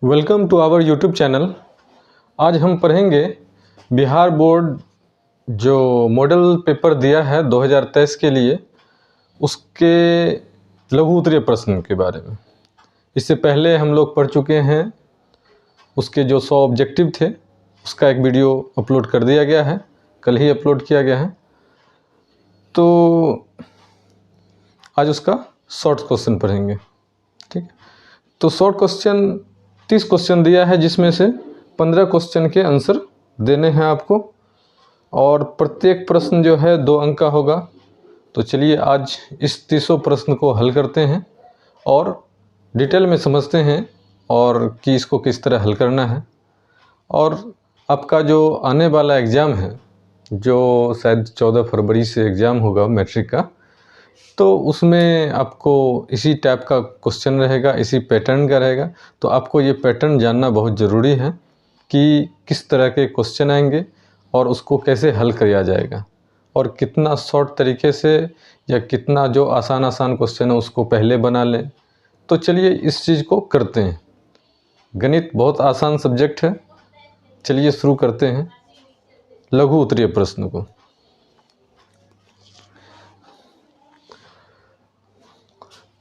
Welcome to our YouTube channel. आज हम पढ़ेंगे बिहार बोर्ड जो मॉडल पेपर दिया है 2023 के लिए, उसके लघु उत्तरीय प्रश्न के बारे में। इससे पहले हम लोग पढ़ चुके हैं, उसके जो 100 ऑब्जेक्टिव थे उसका एक वीडियो अपलोड कर दिया गया है, कल ही अपलोड किया गया है। तो आज उसका शॉर्ट क्वेश्चन पढ़ेंगे, ठीक है। तो शॉर्ट क्वेश्चन 30 क्वेश्चन दिया है, जिसमें से 15 क्वेश्चन के आंसर देने हैं आपको, और प्रत्येक प्रश्न जो है 2 अंक का होगा। तो चलिए आज इस 30 प्रश्न को हल करते हैं और डिटेल में समझते हैं और कि इसको किस तरह हल करना है। और आपका जो आने वाला एग्ज़ाम है, जो शायद 14 फरवरी से एग्ज़ाम होगा मैट्रिक का, तो उसमें आपको इसी टाइप का क्वेश्चन रहेगा, इसी पैटर्न का रहेगा। तो आपको ये पैटर्न जानना बहुत ज़रूरी है कि किस तरह के क्वेश्चन आएंगे और उसको कैसे हल किया जाएगा, और कितना शॉर्ट तरीके से या कितना जो आसान क्वेश्चन है उसको पहले बना लें। तो चलिए इस चीज़ को करते हैं। गणित बहुत आसान सब्जेक्ट है। चलिए शुरू करते हैं लघु उत्तरीय प्रश्न को।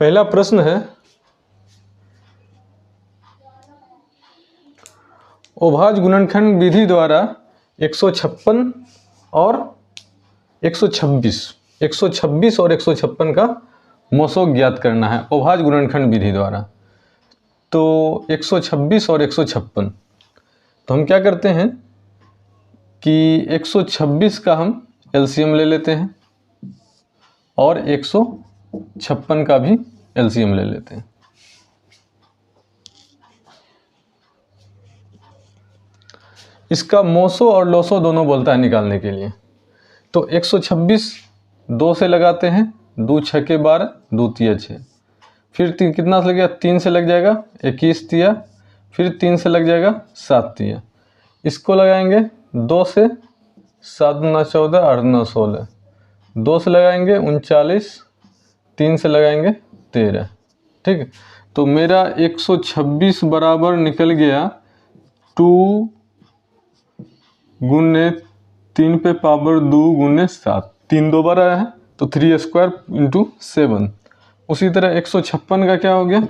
पहला प्रश्न है, अभाज्य गुणनखंड विधि द्वारा 156 और 126 और 156 का मौसोग ज्ञात करना है अभाज्य गुणनखंड विधि द्वारा। तो 126 और 156, तो हम क्या करते हैं कि 126 का हम एलसीएम ले लेते हैं और 156 का भी एलसीएम ले लेते हैं। इसका मोसो और लोसो दोनों बोलता है निकालने के लिए। तो 126 2 से लगाते हैं, 2 6 के 12, 2 तिया 6, फिर कितना से लगेगा, 3 से लग जाएगा 21 तिया, फिर 3 से लग जाएगा 7 तिया। इसको लगाएंगे 2 से, 7 दूना 14, 8 दूना 16, 2 से लगाएंगे 39, 3 से लगाएंगे 13, ठीक है। तो मेरा 126 बराबर निकल गया 2 गुने 3 पे पावर 2 गुने 7, 3 2 बार आया है, तो 3 स्क्वायर इंटू 7। उसी तरह 156 का क्या हो गया,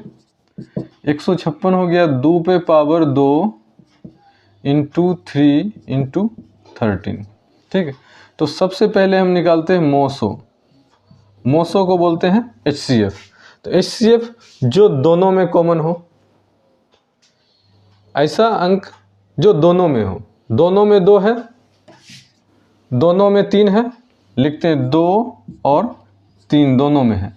156 हो गया 2 पे पावर 2 इंटू 3 इंटू 13, ठीक है। तो सबसे पहले हम निकालते हैं मोसो को बोलते हैं HCF। तो HCF जो दोनों में कॉमन हो, ऐसा अंक जो दोनों में हो। दोनों में 2 है, दोनों में 3 है, लिखते हैं 2 और 3 दोनों में है।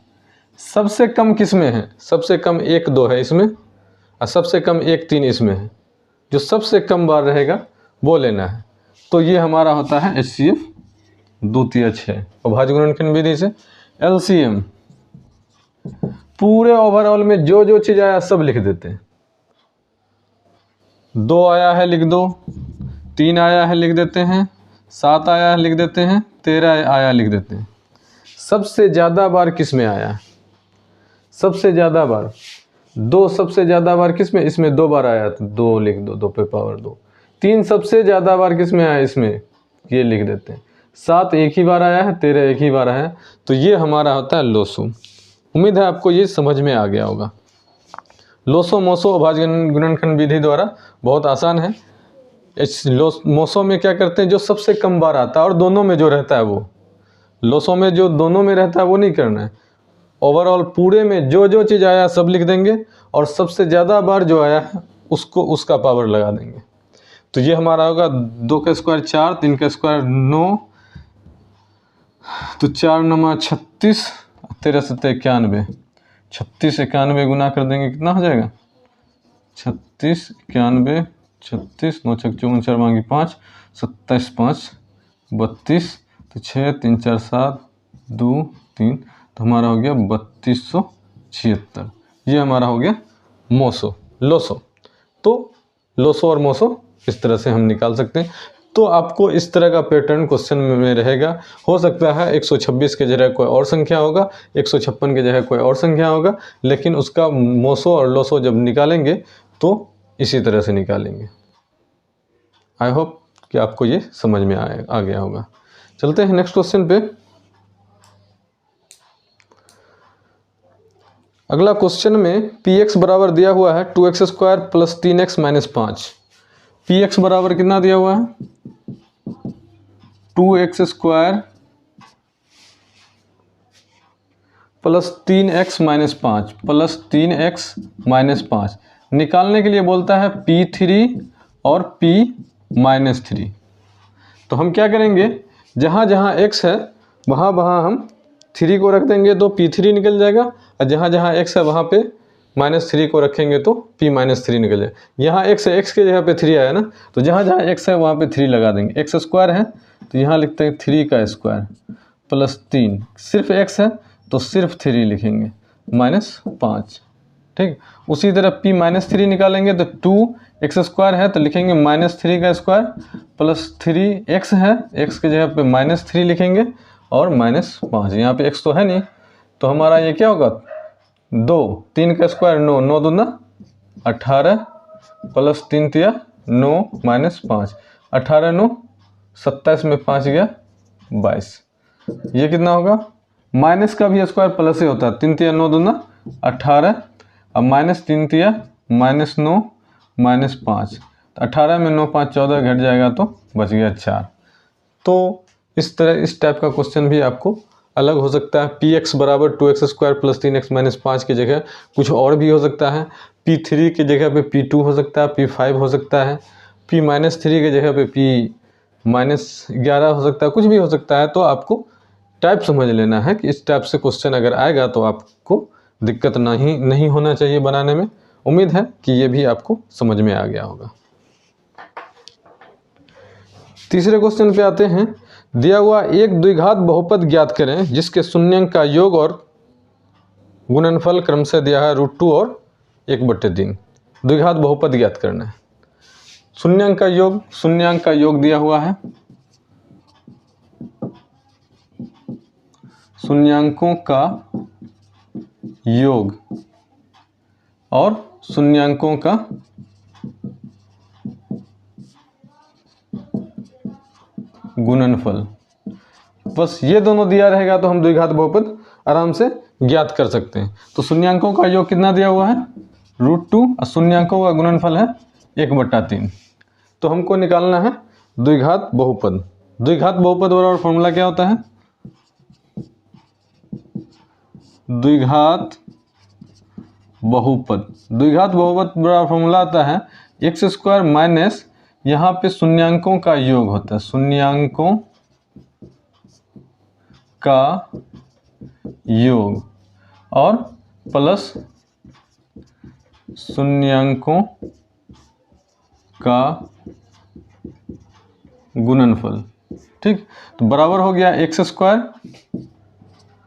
सबसे कम किस में है, सबसे कम 1 2 है इसमें, और सबसे कम 1 3 इसमें है। जो सबसे कम बार रहेगा वो लेना है। तो ये हमारा होता है HCF 2 तिया 6 अभाज्य गुणनखंड विधि से। LCM पूरे ओवरऑल में जो जो चीज़ आया सब लिख देते हैं। 2 आया है लिख दो, 3 आया है लिख देते हैं, 7 आया है लिख देते हैं, 13 आया लिख देते हैं। सबसे ज़्यादा बार किस में आया है, सबसे ज़्यादा बार 2, सबसे ज़्यादा बार किस में, इसमें 2 बार आया, तो 2 लिख दो, 2 पे पावर 2। 3 सबसे ज़्यादा बार किस में आया, इसमें, ये लिख देते हैं। 7 एक ही बार आया है, 13 एक ही बार आया है। तो ये हमारा होता है लोसो। उम्मीद है आपको ये समझ में आ गया होगा। लोसो मोसो अभाज्य गुणनखंड विधि द्वारा बहुत आसान है। मोसो में क्या करते हैं, जो सबसे कम बार आता है और दोनों में जो रहता है वो। लोसो में जो दोनों में रहता है वो नहीं करना है। ओवरऑल पूरे में जो जो चीज़ आया सब लिख देंगे, और सबसे ज़्यादा बार जो आया है उसको उसका पावर लगा देंगे। तो ये हमारा होगा 2 का स्क्वायर 4, 3 का स्क्वायर 9, तो 4 9 36, 13 7 91, 36 91 गुना कर देंगे, कितना हो जाएगा, 36 91, 36 9 6 54 4 मांगी 5, 27 5 32, तो 6 3 4 7 2 3, तो हमारा हो गया 3276। ये हमारा हो गया लोसो। तो लोसो और मोसो इस तरह से हम निकाल सकते हैं। तो आपको इस तरह का पैटर्न क्वेश्चन में रहेगा। हो सकता है 126 के जगह कोई और संख्या होगा, 156 के जगह कोई और संख्या होगा, लेकिन उसका मोसो और लोसो जब निकालेंगे तो इसी तरह से निकालेंगे। आई होप कि आपको ये समझ में आ गया होगा। चलते हैं नेक्स्ट क्वेश्चन पे। अगला क्वेश्चन में पी एक्स बराबर दिया हुआ है 2x² + 3x - 5। पी एक्स बराबर कितना दिया हुआ है? 2x² + 3x - 5 + 3x - 5 निकालने के लिए बोलता है P3 और P-3। तो हम क्या करेंगे, जहाँ जहाँ x है वहाँ वहाँ हम 3 को रख देंगे तो P3 निकल जाएगा, और जहाँ जहाँ x है वहाँ पे -3 को रखेंगे तो P-3 निकल जाएगा। यहाँ x है, x के जगह पे 3 आया ना, तो जहाँ जहाँ x है वहाँ पे 3 लगा देंगे। x² है तो यहाँ लिखते हैं 3 का स्क्वायर + 3, सिर्फ x है तो सिर्फ 3 लिखेंगे -5। ठीक, उसी तरह P-3 निकालेंगे तो 2x² है तो लिखेंगे -3 का स्क्वायर + 3x है, x के जगह पे -3 लिखेंगे और -5। यहाँ पे x तो है नहीं, तो हमारा ये क्या होगा 2, 3 का स्क्वायर 9, 9 दूना 18 + 3 तिया 9 - 5, 18 9 27 में 5 गया 22। ये कितना होगा, माइनस का भी स्क्वायर प्लस ही होता है, 3 तिया 9 दूना 18, अब -3 तिया -9 -5, 18 में 9 5 14 घट जाएगा तो बच गया 4। तो इस तरह इस टाइप का क्वेश्चन भी आपको अलग हो सकता है। Px बराबर 2x² + 3x - 5 की जगह कुछ और भी हो सकता है। P3 की जगह पे P2 हो सकता है, P5 हो सकता है, P-3 की जगह पे P-11 हो सकता है, कुछ भी हो सकता है। तो आपको टाइप समझ लेना है कि इस टाइप से क्वेश्चन अगर आएगा तो आपको दिक्कत नहीं होना चाहिए बनाने में। उम्मीद है कि ये भी आपको समझ में आ गया होगा। तीसरे क्वेश्चन पे आते हैं। दिया हुआ एक द्विघात बहुपद ज्ञात करें जिसके शून्यांक का योग और गुणनफल क्रमशः दिया है √2 और 1/3। द्विघात बहुपद ज्ञात करना है। शून्यांक का योग दिया हुआ है, शून्यांकों का योग और शून्यांकों का गुणनफल, बस ये दोनों दिया रहेगा तो हम द्विघात बहुपद आराम से ज्ञात कर सकते हैं। तो शून्यांकों का योग कितना दिया हुआ है √2 और शून्यांकों का गुणनफल है 1/3। तो हमको निकालना है द्विघात बहुपद। द्विघात बहुपद बराबर फॉर्मूला क्या होता है, द्विघात बहुपद बराबर फॉर्मूला आता है x² माइनस, यहाँ पे शून्यांकों का योग होता है, शून्यांकों का योग और प्लस शून्यांकों का गुणनफल। ठीक, तो बराबर हो गया x²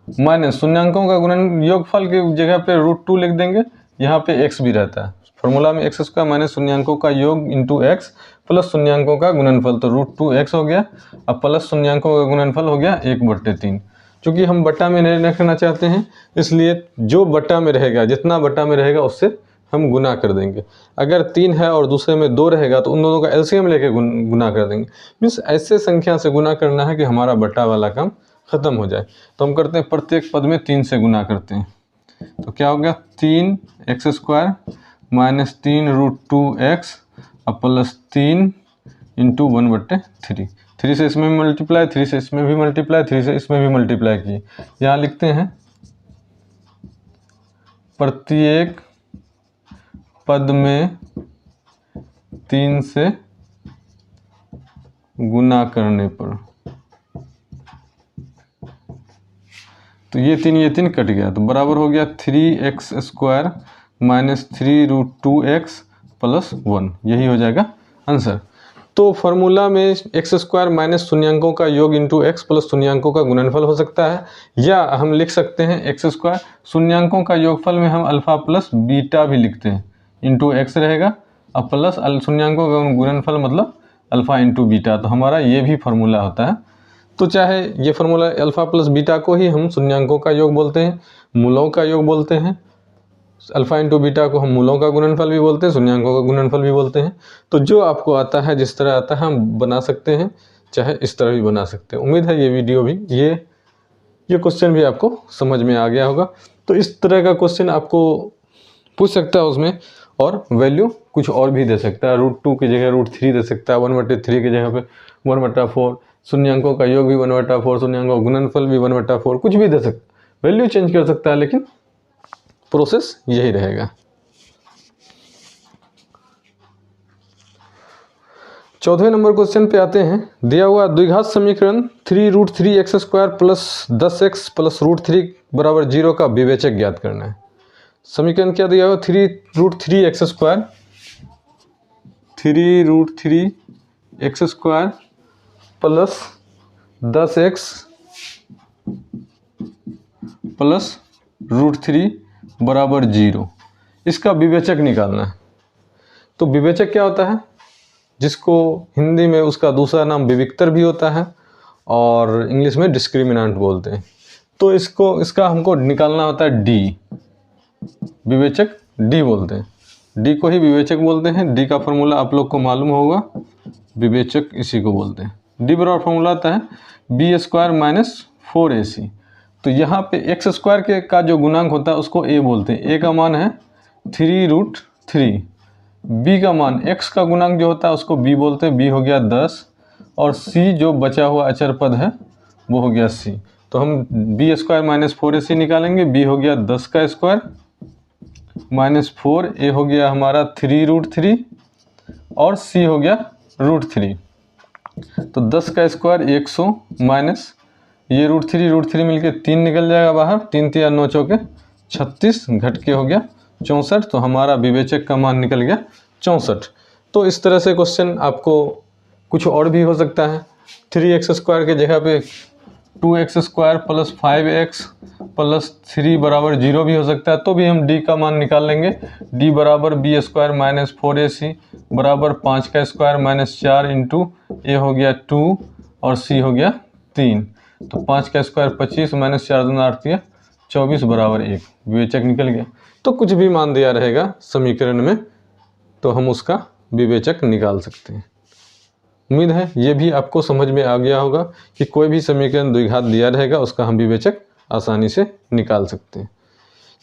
माइनस शून्यांकों का गुणन योगफल की जगह पे √2 लिख देंगे, यहाँ पे x भी रहता है फॉर्मूला में, x² माइनस शून्यांकों का योग इंटू x प्लस शून्यांकों का गुणनफल, तो √2x हो गया, अब प्लस शून्यांकों का गुणनफल हो गया 1/3। चूँकि हम बट्टा में नहीं रखना चाहते हैं इसलिए जो बट्टा में रहेगा, जितना बट्टा में रहेगा उससे हम गुना कर देंगे। अगर 3 है और दूसरे में 2 रहेगा तो उन दोनों का एलसीएम लेके गुना कर देंगे। मीन्स ऐसे संख्या से गुना करना है कि हमारा बट्टा वाला काम खत्म हो जाए। तो हम करते हैं प्रत्येक पद में 3 से गुना करते हैं, तो क्या हो गया 3x² माइनस 3 √2x और प्लस 3 इंटू 1/3। 3 से इसमें भी मल्टीप्लाई, 3 से इसमें भी मल्टीप्लाई, 3 से इसमें भी मल्टीप्लाई किए। यहाँ लिखते हैं प्रत्येक पद में 3 से गुना करने पर, तो ये 3 कट गया, तो बराबर हो गया 3x² माइनस 3 √2x प्लस 1, यही हो जाएगा आंसर। तो फॉर्मूला में x² माइनस शून्यांकों का योग इंटू x प्लस शून्यांकों का गुणनफल हो सकता है, या हम लिख सकते हैं x² शून्यांकों का योगफल में हम अल्फा प्लस बीटा भी लिखते हैं, इंटू x रहेगा और प्लस शून्यांकों का गुणनफल मतलब अल्फा इंटू बीटा, तो हमारा ये भी फार्मूला होता है। तो चाहे ये फार्मूला अल्फा प्लस बीटा को ही हम शून्यांकों का योग बोलते हैं, मूलों का योग बोलते हैं, अल्फा इंटू बीटा को हम मूलों का गुणनफल भी बोलते हैं, शून्यांकों का गुणनफल भी बोलते हैं। तो जो आपको आता है, जिस तरह आता है हम बना सकते हैं, चाहे इस तरह भी बना सकते हैं। उम्मीद है ये वीडियो भी ये क्वेश्चन भी आपको समझ में आ गया होगा। तो इस तरह का क्वेश्चन आपको पूछ सकता है उसमें, और वैल्यू कुछ और भी दे सकता है। √2 की जगह √3 दे सकता है, 1/3 की जगह पे 1/4, शून्यांकों का योग भी 1/4, शून्यांकों का गुणनफल भी 1/4, कुछ भी दे सकता है, वैल्यू चेंज कर सकता है, लेकिन प्रोसेस यही रहेगा। चौथे नंबर क्वेश्चन पे आते हैं। दिया हुआ द्विघात समीकरण 3√3x² प्लस 10x प्लस √3 बराबर 0 का विवेचक ज्ञात करना है। समीकरण क्या दिया हुआ? 3√3x² 3√3x² plus 10x plus √3 बराबर 0, इसका विवेचक निकालना है। तो विवेचक क्या होता है? जिसको हिंदी में उसका दूसरा नाम विविक्तर भी होता है और इंग्लिश में डिस्क्रिमिनेंट बोलते हैं। तो इसका हमको निकालना होता है डी, विवेचक डी बोलते हैं, डी को ही विवेचक बोलते हैं। डी का फॉर्मूला आप लोग को मालूम होगा, विवेचक इसी को बोलते हैं। डी बराबर फॉर्मूला आता है b² - 4ac। तो यहाँ पे x² का जो गुणांक होता है उसको a बोलते हैं। a का मान है 3√3, b का मान x का गुणांक जो होता है उसको b बोलते हैं, b हो गया 10, और c जो बचा हुआ अचर पद है वो हो गया c। तो हम b² - 4ac निकालेंगे। b हो गया 10 का स्क्वायर माइनस 4, a हो गया हमारा 3√3 और c हो गया √3। तो 10 का स्क्वायर 100 माइनस ये √3 मिलके 3 निकल जाएगा बाहर, 3 3 9 चौके 36, घट के हो गया 64। तो हमारा विवेचक का मान निकल गया 64। तो इस तरह से क्वेश्चन आपको कुछ और भी हो सकता है। 3x² के जगह पे 2x² प्लस 5x प्लस 3 बराबर 0 भी हो सकता है। तो भी हम d का मान निकाल लेंगे। d बराबर b² - 4ac बराबर 5 का स्क्वायर माइनस 4 इंटू a हो गया 2 और c हो गया 3। तो 5 का स्क्वायर 25 माइनस 4 दूना 8 24 बराबर 1, विवेचक निकल गया। तो कुछ भी मान दिया रहेगा समीकरण में तो हम उसका विवेचक निकाल सकते हैं। उम्मीद है ये भी आपको समझ में आ गया होगा कि कोई भी समीकरण द्विघात दिया रहेगा उसका हम विवेचक आसानी से निकाल सकते हैं।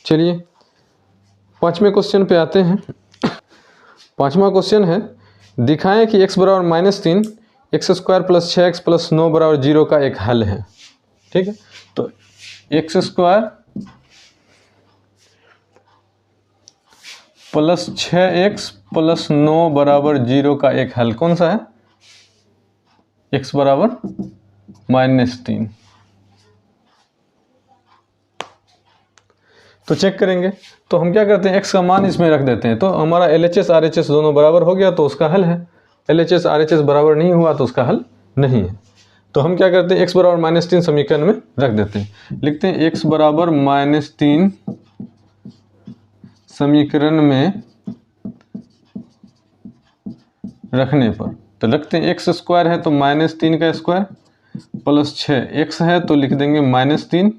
चलिए 5वें क्वेश्चन पे आते हैं। 5वां क्वेश्चन है, दिखाएं कि x बराबर -3 x² प्लस 6x प्लस 9 बराबर 0 का एक हल है। ठीक है, तो x² प्लस 6x प्लस 9 बराबर 0 का एक हल कौन सा है? x बराबर -3। तो चेक करेंगे। तो हम क्या करते हैं, x का मान इसमें रख देते हैं। तो हमारा LHS RHS दोनों बराबर हो गया तो उसका हल है। LHS RHS बराबर नहीं हुआ तो उसका हल नहीं है। तो हम क्या करते हैं, x बराबर -3 समीकरण में रख देते हैं। लिखते हैं x बराबर -3 समीकरण में रखने पर, तो लिखते हैं x² है तो -3 का स्क्वायर प्लस 6x है तो लिख देंगे -3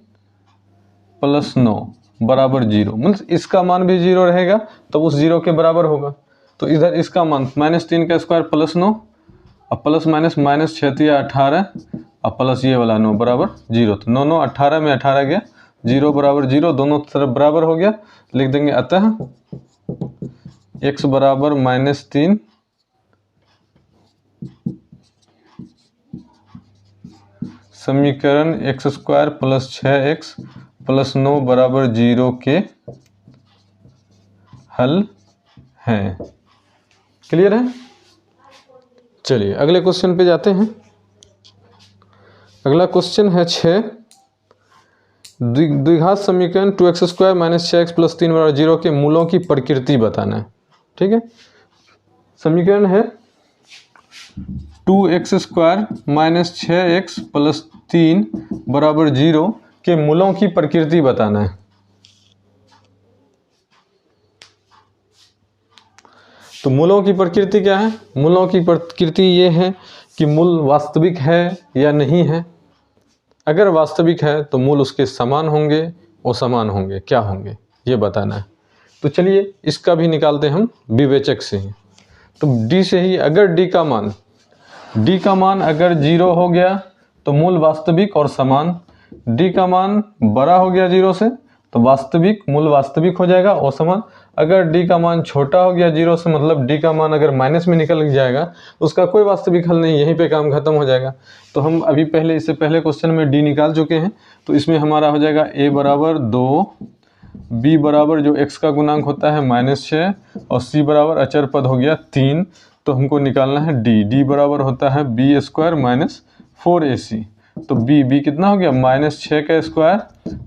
प्लस 9 बराबर 0। मतलब इसका मान भी 0 रहेगा तब उस 0 के बराबर होगा। तो इधर इसका मान -3 का स्क्वायर प्लस 9 और प्लस माइनस माइनस 6 × 18 और प्लस ये वाला 9 बराबर 0। तो 9 9 18 में 18 गया, 0 बराबर 0, दोनों तरफ बराबर हो गया। लिख देंगे अतः x बराबर -3 समीकरण x² प्लस 6x प्लस 9 बराबर 0 के हल हैं। क्लियर है? चलिए अगले क्वेश्चन पे जाते हैं। अगला क्वेश्चन है 6, द्विघात समीकरण 2x² - 6x प्लस 3 बराबर 0 के मूलों की प्रकृति बताना है। ठीक है, समीकरण है 2x² - 6x प्लस 3 बराबर 0 के मूलों की प्रकृति बताना है। तो मूलों की प्रकृति क्या है? मूलों की प्रकृति ये है कि मूल वास्तविक है या नहीं है। अगर वास्तविक है तो मूल उसके समान होंगे, असमान होंगे, क्या होंगे ये बताना है। तो चलिए इसका भी निकालते हैं हम विवेचक से ही। तो डी से ही, अगर डी का मान अगर 0 हो गया तो मूल वास्तविक और समान, डी का मान बड़ा हो गया 0 से तो वास्तविक मूल वास्तविक हो जाएगा और समान। अगर डी का मान छोटा हो गया 0 से, मतलब डी का मान अगर माइनस में निकल जाएगा, उसका कोई वास्तविक हल नहीं, यहीं पे काम खत्म हो जाएगा। तो हम अभी पहले, इससे पहले क्वेश्चन में डी निकाल चुके हैं। तो इसमें हमारा हो जाएगा a बराबर 2, b बराबर जो x का गुणांक होता है -6 और c बराबर अचर पद हो गया 3। तो हमको निकालना है d बराबर होता है b² - 4ac। तो b कितना हो गया, -6 का स्क्वायर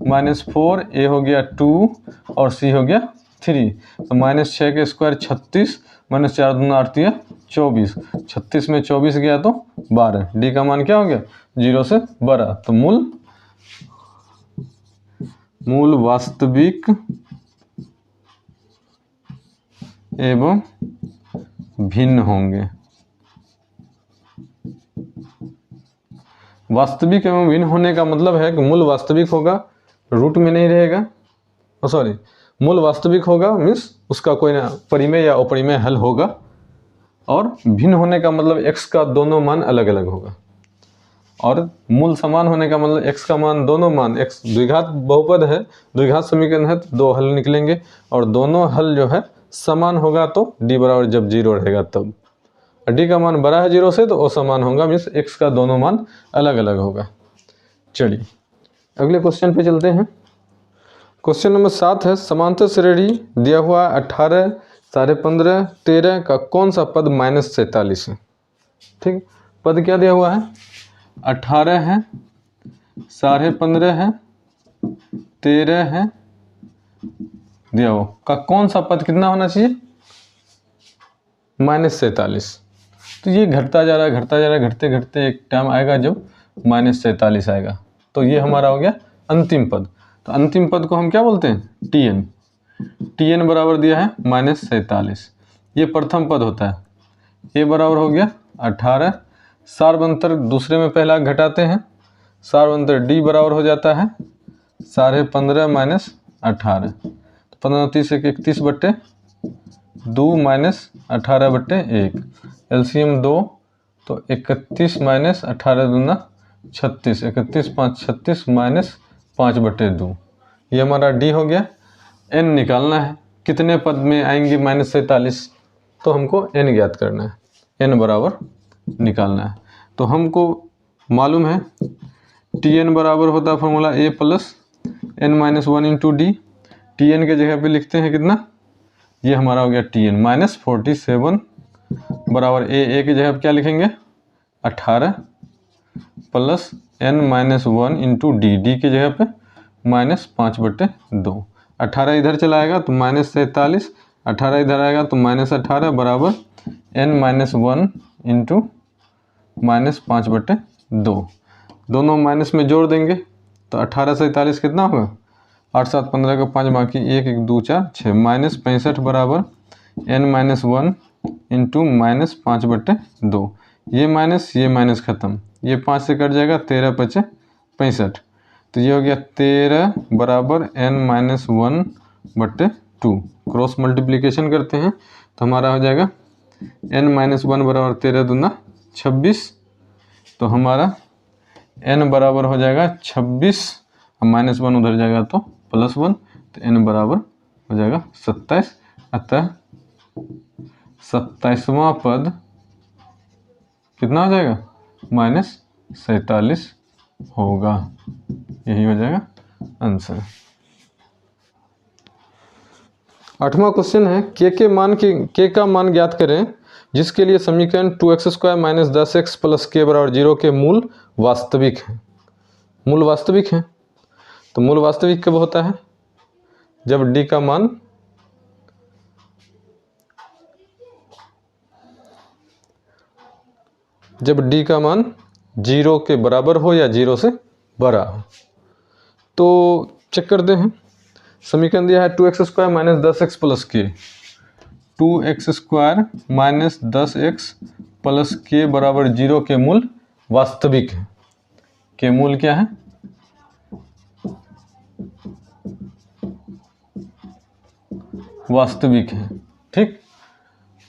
-4, a हो गया 2 और c हो गया 3। तो -6 का स्क्वायर 36, -4 दूना 8 24, 36 में 24 गया तो 12। डी का मान क्या हो गया, 0 से बड़ा। तो मूल वास्तविक एवं भिन्न होंगे। वास्तविक एवं भिन्न होने का मतलब है कि मूल वास्तविक होगा, रूट में नहीं रहेगा, सॉरी, मूल वास्तविक होगा मीन्स उसका कोई ना परिमेय या अपरिमेय हल होगा। और भिन्न होने का मतलब x का दोनों मान अलग अलग होगा। और मूल समान होने का मतलब x का मान, दोनों मान, x द्विघात बहुपद है, द्विघात समीकरण है, तो 2 हल निकलेंगे और दोनों हल जो है समान होगा। तो d बराबर जब 0 रहेगा तब, डी का मान बड़ा है 0 से तो असमान होगा, मीन्स x का दोनों मान अलग अलग होगा। चलिए अगले क्वेश्चन पे चलते हैं। क्वेश्चन नंबर 7 है, समांतर श्रेणी दिया हुआ 18, 15.5, 13 का कौन सा पद -43 है। ठीक, पद क्या दिया हुआ है, 18 है, 15.5 है, 13 है, दिया हुआ का कौन सा पद कितना होना चाहिए, -43। तो ये घटता जा रहा है, घटता जा रहा है, घटते घटते एक टाइम आएगा जब -43 आएगा। तो ये हमारा हो गया अंतिम पद। तो अंतिम पद को हम क्या बोलते हैं, tn बराबर दिया है -43। ये प्रथम पद होता है। a बराबर हो गया 18, सार्वंतर दूसरे में पहला घटाते हैं, सार्वंतर d बराबर हो जाता है 15.5 - 18। तो 15 × 31 बट्टे 2 - 18 बट्टे 1, एलसीएम 2, तो 31 - 18 दूना 36, 31 × 5 36 -5 बट्टे 2। ये हमारा डी हो गया। एन निकालना है, कितने पद में आएंगे -43, तो हमको एन ज्ञात करना है, एन बराबर निकालना है। तो हमको मालूम है टी एन बराबर होता है formula a + n - 1 × d। T n के जगह पे लिखते हैं कितना, ये हमारा हो गया टी एन -47 बराबर a की जगह पे क्या लिखेंगे 18 + n - 1 × d की जगह पे -5 बट्टे 2। 18 इधर चला आएगा तो -43, 18 इधर आएगा तो -18 बराबर n - 1 × -5 बट्टे 2। दोनों माइनस में जोड़ देंगे तो 18 से 43 कितना होगा, 8 7 15 का 5 बाकी 1 1 2 4 6, -65 बराबर n - 1 × -5 बट्टे 2। ये माइनस खत्म, ये 5 से कट जाएगा, 13 × 5 = 65। तो ये हो गया 13 बराबर n - 1 बट्टे 2। क्रॉस मल्टीप्लिकेशन करते हैं तो हमारा हो जाएगा n - 1 बराबर 13 दूना 26। तो हमारा n बराबर हो जाएगा 26, -1 उधर जाएगा तो +1, तो n बराबर हो जाएगा 27। अतः 27वां पद कितना हो जाएगा, -47 होगा। यही हो जाएगा आंसर। 8वां क्वेश्चन है, k का मान ज्ञात करें जिसके लिए समीकरण 2x² - 10x + k = 0 के मूल वास्तविक हैं। मूल वास्तविक हैं, तो मूल वास्तविक कब होता है, जब d का मान d का मान 0 के बराबर हो या 0 से बड़ा हो। तो चेक करते हैं, समीकरण दिया है 2x² - 10x + k, 2x² - 10x + k = 0 के मूल वास्तविक है। के मूल क्या है, वास्तविक है। ठीक,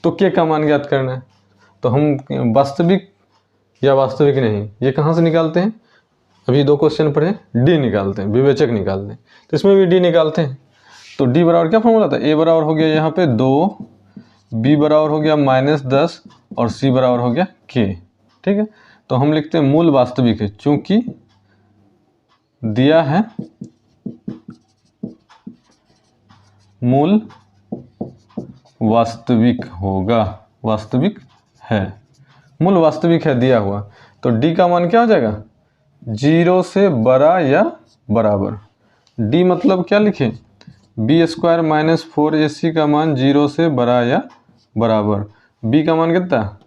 तो के का मान ज्ञात करना है, तो हम वास्तविक या वास्तविक नहीं ये कहाँ से निकालते हैं? अभी 2 क्वेश्चन पढ़े, डी निकालते हैं, विवेचक निकालते हैं, तो इसमें भी डी निकालते हैं। तो डी बराबर क्या फॉर्मूला था? ए बराबर हो गया यहाँ पे 2, बी बराबर हो गया -10 और सी बराबर हो गया के। ठीक है, तो हम लिखते हैं मूल वास्तविक है, चूंकि दिया है मूल वास्तविक होगा, वास्तविक है, मूल वास्तविक है दिया हुआ, तो डी का मान क्या हो जाएगा? 0 से बड़ा या बराबर। डी मतलब क्या लिखे? बी स्क्वायर माइनस 4ac का मान 0 से बड़ा या बराबर। बी का मान कितना?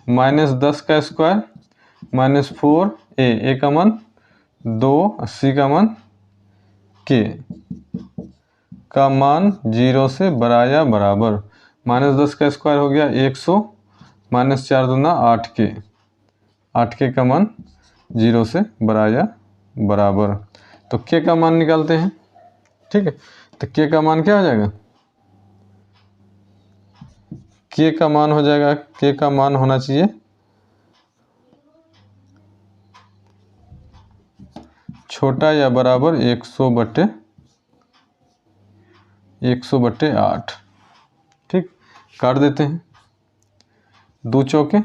-10 का स्क्वायर -4a, ए का मान 2, सी का मान के का मान 0 से बड़ा या बराबर। -10 का स्क्वायर हो गया 100, -4 दूना 8 के, 8 के का मान 0 से बड़ा या बराबर। तो के का मान निकालते हैं। ठीक है, तो के का मान क्या हो जाएगा? के का मान हो जाएगा, के का मान होना चाहिए छोटा या बराबर 100/8। ठीक, काट देते हैं, 2 चौके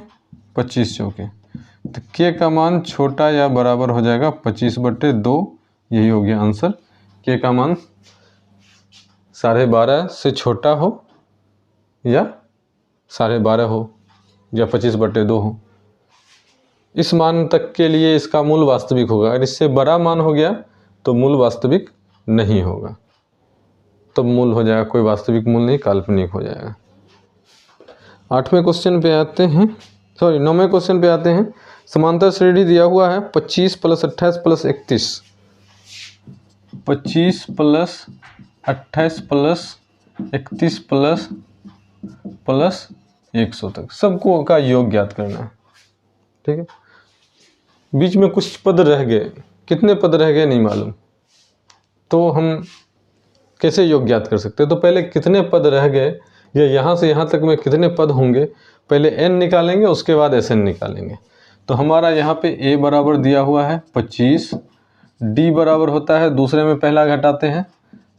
25 चौके, तो के का मान छोटा या बराबर हो जाएगा 25/2। यही हो गया आंसर। के का मान 12.5 से छोटा हो या 12.5 हो या 25/2 हो, इस मान तक के लिए इसका मूल वास्तविक होगा। अगर इससे बड़ा मान हो गया तो मूल वास्तविक नहीं होगा, तब मूल हो जाएगा, कोई वास्तविक मूल नहीं, काल्पनिक हो जाएगा। 8वें क्वेश्चन पे आते हैं, 9वें क्वेश्चन पे आते हैं। समांतर श्रेणी दिया हुआ है 25 + 28 + 31, 25 + 28 + 31 + 100 तक सबको का योग ज्ञात करना है। ठीक है, बीच में कुछ पद रह गए, कितने पद रह गए नहीं मालूम, तो हम कैसे योग ज्ञात कर सकते हैं? तो पहले कितने पद रह गए या यहाँ से यहाँ तक में कितने पद होंगे, पहले n निकालेंगे, उसके बाद Sn निकालेंगे। तो हमारा यहाँ पे a बराबर दिया हुआ है 25, d बराबर होता है, दूसरे में पहला घटाते हैं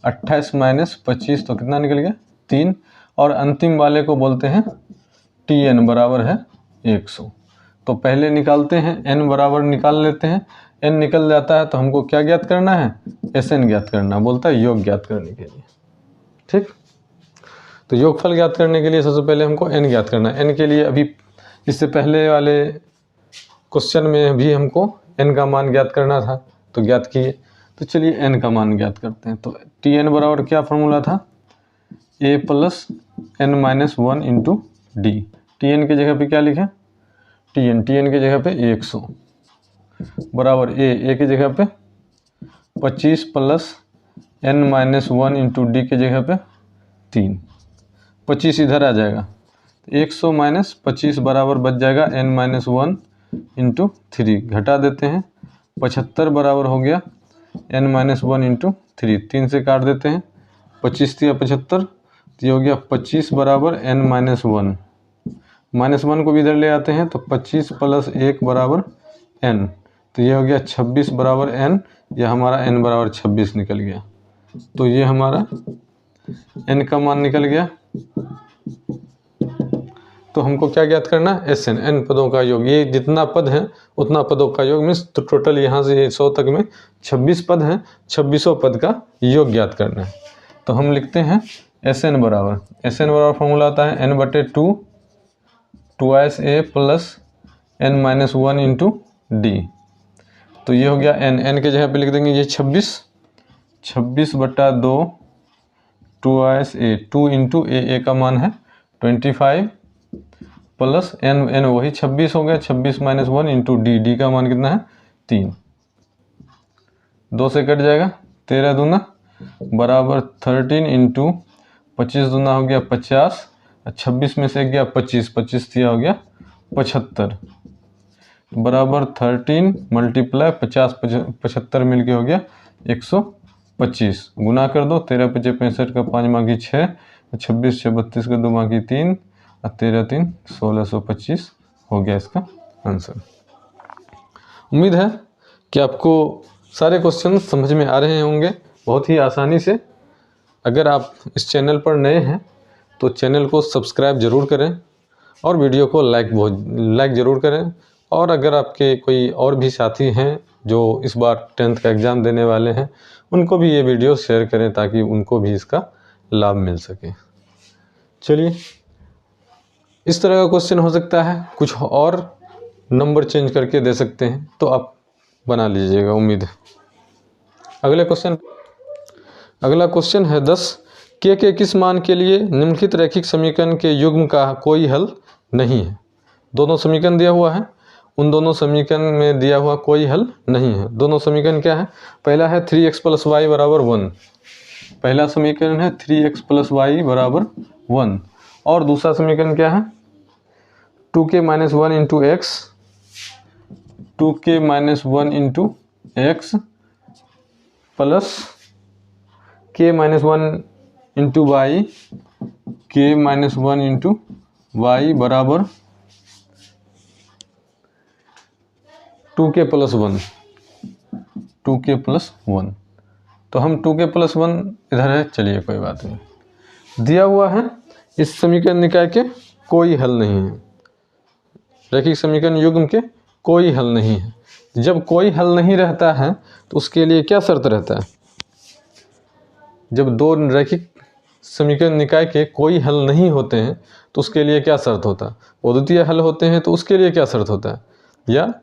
28 - 25, तो कितना निकल गया? 3, और अंतिम वाले को बोलते हैं tn बराबर है 100। तो पहले निकालते हैं, n बराबर निकाल लेते हैं, n निकल जाता है तो हमको क्या ज्ञात करना है? Sn ज्ञात करना, बोलता है योग ज्ञात करने के लिए। ठीक, तो योगफल ज्ञात करने के लिए सबसे पहले हमको n ज्ञात करना है। n के लिए अभी इससे पहले वाले क्वेश्चन में भी हमको n का मान ज्ञात करना था, तो ज्ञात किए। तो चलिए n का मान ज्ञात करते हैं। तो tn बराबर क्या फॉर्मूला था? a + n - 1 × d। tn की जगह पे क्या लिखें? tn की जगह पे 100 बराबर a की जगह पे 25 + n - 1 × d की जगह पे 3, 25 इधर आ जाएगा, 100 - 25 बराबर बच जाएगा n - 1 × 3, घटा देते हैं, 75 बराबर हो गया n - 1 × 3, 3 से काट देते हैं, 25 × 75, तो ये हो गया 25 बराबर n - 1, -1 को भी इधर ले आते हैं, तो 25 + 1 बराबर n, तो ये हो गया 26 बराबर n, यह हमारा n बराबर 26 निकल गया। तो ये हमारा n का मान निकल गया। तो हमको क्या ज्ञात करना? Sn, n पदों का योग, ये जितना पद है उतना पदों का योग, मीन्स तो टोटल यहाँ से 100 तक में 26 पद हैं, 26 पद का योग ज्ञात करना है। तो हम लिखते हैं Sn बराबर फॉर्मूला आता है n/2 2a + n - 1 × d। तो ये हो गया n के जगह पे लिख देंगे ये 26/2 2a, 2 × a का मान है 25 प्लस n वही 26 हो गया, 26 - 1 × d का मान कितना है? 3, 2 से कट जाएगा, 13 दूना बराबर 13 × 25 दूना हो गया 50, 26 में से गया 25, 25 दिया हो गया 75 बराबर 13 × 50 75 मिलके हो गया 125, गुना कर दो, 13 × 5 = 65 का 5 मांगी 6, तो 26 6 32 का 2 बाकी 3 और 13 3 1625 हो गया इसका आंसर। उम्मीद है कि आपको सारे क्वेश्चन समझ में आ रहे होंगे बहुत ही आसानी से। अगर आप इस चैनल पर नए हैं तो चैनल को सब्सक्राइब ज़रूर करें और वीडियो को लाइक ज़रूर करें। और अगर आपके कोई और भी साथी हैं जो इस बार 10th का एग्ज़ाम देने वाले हैं, उनको भी ये वीडियो शेयर करें ताकि उनको भी इसका लाभ मिल सके। चलिए, इस तरह का क्वेश्चन हो सकता है, कुछ और नंबर चेंज करके दे सकते हैं, तो आप बना लीजिएगा। उम्मीद है अगला क्वेश्चन है 10 के किस मान के लिए निम्नलिखित रैखिक समीकरण के युग्म का कोई हल नहीं है। दोनों समीकरण दिया हुआ है, उन दोनों समीकरण में दिया हुआ कोई हल नहीं है। दोनों समीकरण क्या है? पहला है 3x + y = 1, पहला समीकरण है 3x + y = 1। और दूसरा समीकरण क्या है? 2k - 1 × x 2k - 1 × x plus k - 1 × y k - 1 × y बराबर 2k + 1 2k + 1। तो हम 2k + 1 इधर है, चलिए कोई बात नहीं। दिया हुआ है इस समीकरण निकाय के कोई हल नहीं है, रैखिक समीकरण युग्म के कोई हल नहीं है। जब कोई हल नहीं रहता है तो उसके लिए क्या शर्त रहता है? जब दो रैखिक समीकरण निकाय के कोई हल नहीं होते हैं तो उसके लिए क्या शर्त होता है? अद्वितीय हल होते हैं तो उसके लिए क्या शर्त होता है? या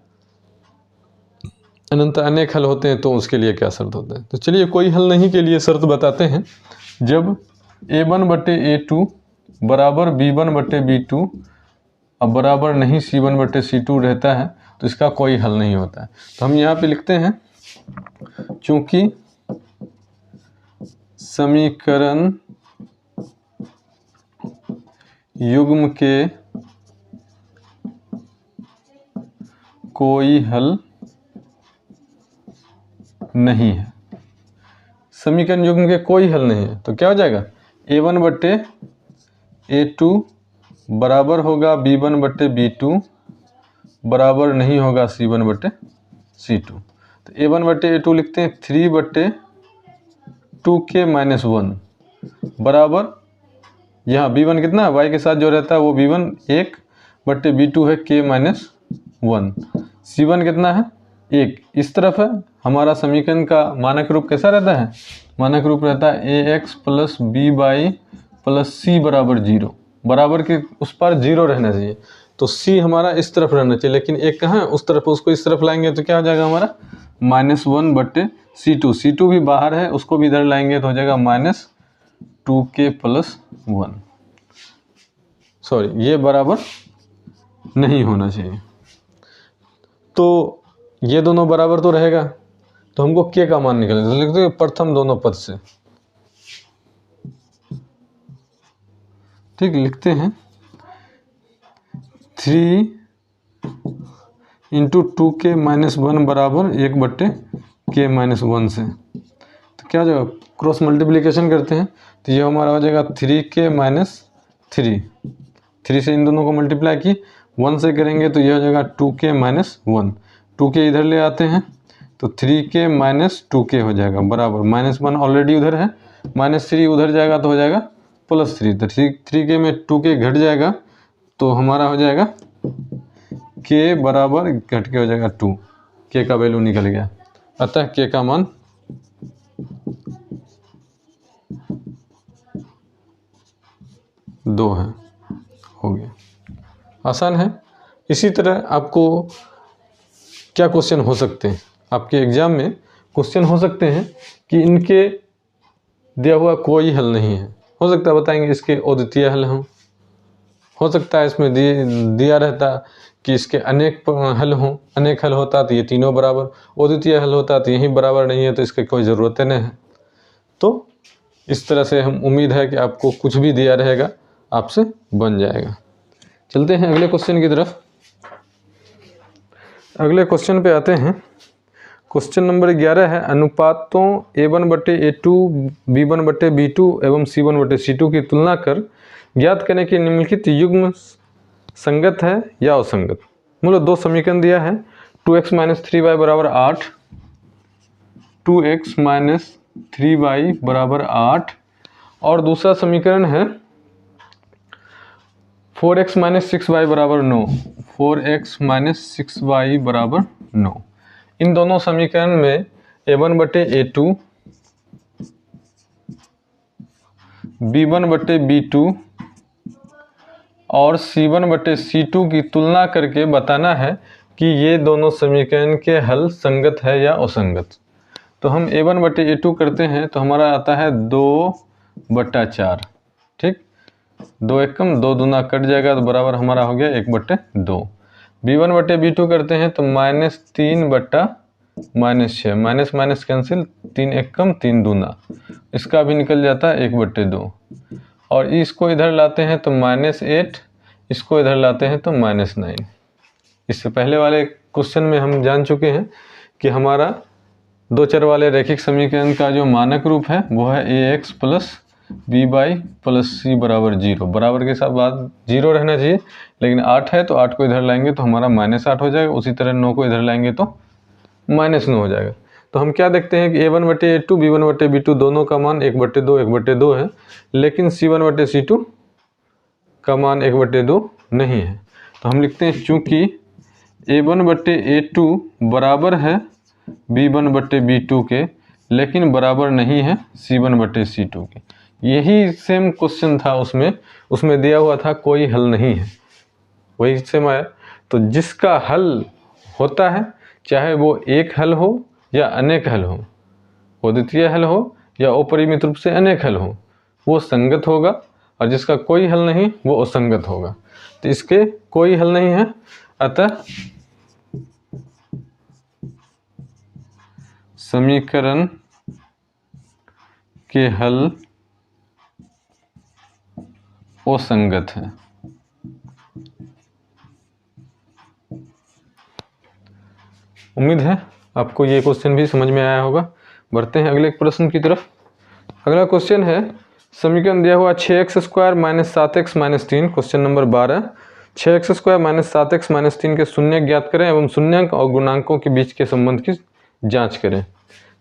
अनंत अनेक हल होते हैं तो उसके लिए क्या शर्त होता है? तो चलिए कोई हल नहीं के लिए शर्त बताते हैं। जब a1/a2 बराबर b1/b2 अब बराबर नहीं c1/c2 रहता है तो इसका कोई हल नहीं होता है। तो हम यहाँ पे लिखते हैं, चूंकि समीकरण युग्म के कोई हल नहीं है, समीकरण युग्म के कोई हल नहीं है, तो क्या हो जाएगा? a1/a2 बराबर होगा b1/b2 बराबर नहीं होगा c1/c2। तो a1/a2 लिखते हैं 3/2k - 1 बराबर, यहाँ b1 कितना है? y के साथ जो रहता है वो b1 1/b2 है k - 1। c1 कितना है? 1 इस तरफ है। हमारा समीकरण का मानक रूप कैसा रहता है? मानक रूप रहता है ax + by + c बराबर 0, बराबर के उस पर 0 रहना चाहिए। तो c हमारा इस तरफ रहना चाहिए, लेकिन एक कहाँ है? उस तरफ, उसको इस तरफ लाएंगे तो क्या हो जाएगा हमारा? -1/c2। c2 भी बाहर है, उसको भी इधर लाएंगे तो हो जाएगा -2k + 1। सॉरी, ये बराबर नहीं होना चाहिए। तो ये दोनों बराबर तो रहेगा, तो हमको k का मान निकालना है। तो लिखते हैं प्रथम दोनों पद से, ठीक, लिखते हैं 3 × 2k - 1 बराबर 1/k - 1 से। तो क्या हो जाएगा? क्रॉस मल्टीप्लिकेशन करते हैं तो ये हमारा हो जाएगा 3k - 3 से इन दोनों को मल्टीप्लाई की, 1 से करेंगे तो ये हो जाएगा 2k - 1। 2k इधर ले आते हैं तो 3k - 2k हो जाएगा बराबर, -1 ऑलरेडी उधर है, -3 उधर जाएगा तो हो जाएगा +3। तो 3k में 2k घट जाएगा तो हमारा हो जाएगा k बराबर घट के हो जाएगा 2, k का वैल्यू निकल गया। अतः k का मान 2 है, हो गया। आसान है। इसी तरह आपको क्या क्वेश्चन हो सकते हैं? आपके एग्जाम में क्वेश्चन हो सकते हैं कि इनके दिया हुआ कोई हल नहीं है, हो सकता है बताएंगे इसके अद्वितीय हल हों, हो सकता है इसमें दिया रहता कि इसके अनेक हल हों, अनेक हल होता तो ये तीनों बराबर, अद्वितीय हल होता तो यही बराबर नहीं है तो इसकी कोई ज़रूरत नहीं है। तो इस तरह से हम उम्मीद है कि आपको कुछ भी दिया रहेगा आपसे बन जाएगा। चलते हैं अगले क्वेश्चन की तरफ। अगले क्वेश्चन पे आते हैं। क्वेश्चन नंबर 11 है अनुपातों A1/A2, B1/B2 एवं C1/C2 की तुलना कर ज्ञात करने के निम्नलिखित युग्म संगत है या असंगत। मतलब दो समीकरण दिया है 2x - 3y बराबर 8, 2x - 3y बराबर 8 और दूसरा समीकरण है 4x - 6y बराबर 9, 4x - 6y बराबर 9। इन दोनों समीकरण में A1/A2, B1/B2 और C1/C2 की तुलना करके बताना है कि ये दोनों समीकरण के हल संगत है या असंगत। तो हम A1/A2 करते हैं तो हमारा आता है 2/4, ठीक, 2 एकम 2 दूना कट जाएगा तो बराबर हमारा हो गया 1/2। B1/B2 करते हैं तो -3/-6, माइनस माइनस कैंसिल, 3 एकम 3 दूना, इसका भी निकल जाता है 1/2। और इसको इधर लाते हैं तो -8, इसको इधर लाते हैं तो -9। इससे पहले वाले क्वेश्चन में हम जान चुके हैं कि हमारा दो चर वाले रैखिक समीकरण का जो मानक रूप है वो है ax + by + c बराबर 0। बराबर के साथ बाद 0 रहना चाहिए, लेकिन 8 है तो 8 को इधर लाएंगे तो हमारा -8 हो जाएगा। उसी तरह 9 को इधर लाएंगे तो -9 हो जाएगा। तो हम क्या देखते हैं कि A1/A2, B1/B2 दोनों का मान 1/2 1/2 है, लेकिन C1/C2 का मान 1/2 नहीं है। तो हम लिखते हैं चूँकि A1/A2 बराबर है B1/B2 के, लेकिन बराबर नहीं है C1/C2 के। यही सेम क्वेश्चन था उसमें दिया हुआ था कोई हल नहीं है, वही सेम आया। तो जिसका हल होता है, चाहे वो एक हल हो या अनेक हल हो, अद्वितीय हल हो या अपरिमित रूप से अनेक हल हो, वो संगत होगा, और जिसका कोई हल नहीं वो असंगत होगा। तो इसके कोई हल नहीं है, अतः समीकरण के हल असंगत है। उम्मीद है आपको ये क्वेश्चन भी समझ में आया होगा। बढ़ते हैं अगले प्रश्न की तरफ। अगला क्वेश्चन है समीकरण दिया हुआ 6x² - 7x - 3, question number 12। 6x² - 7x - 3 के शून्यक ज्ञात करें एवं शून्यक और गुणांकों के बीच के संबंध की जांच करें।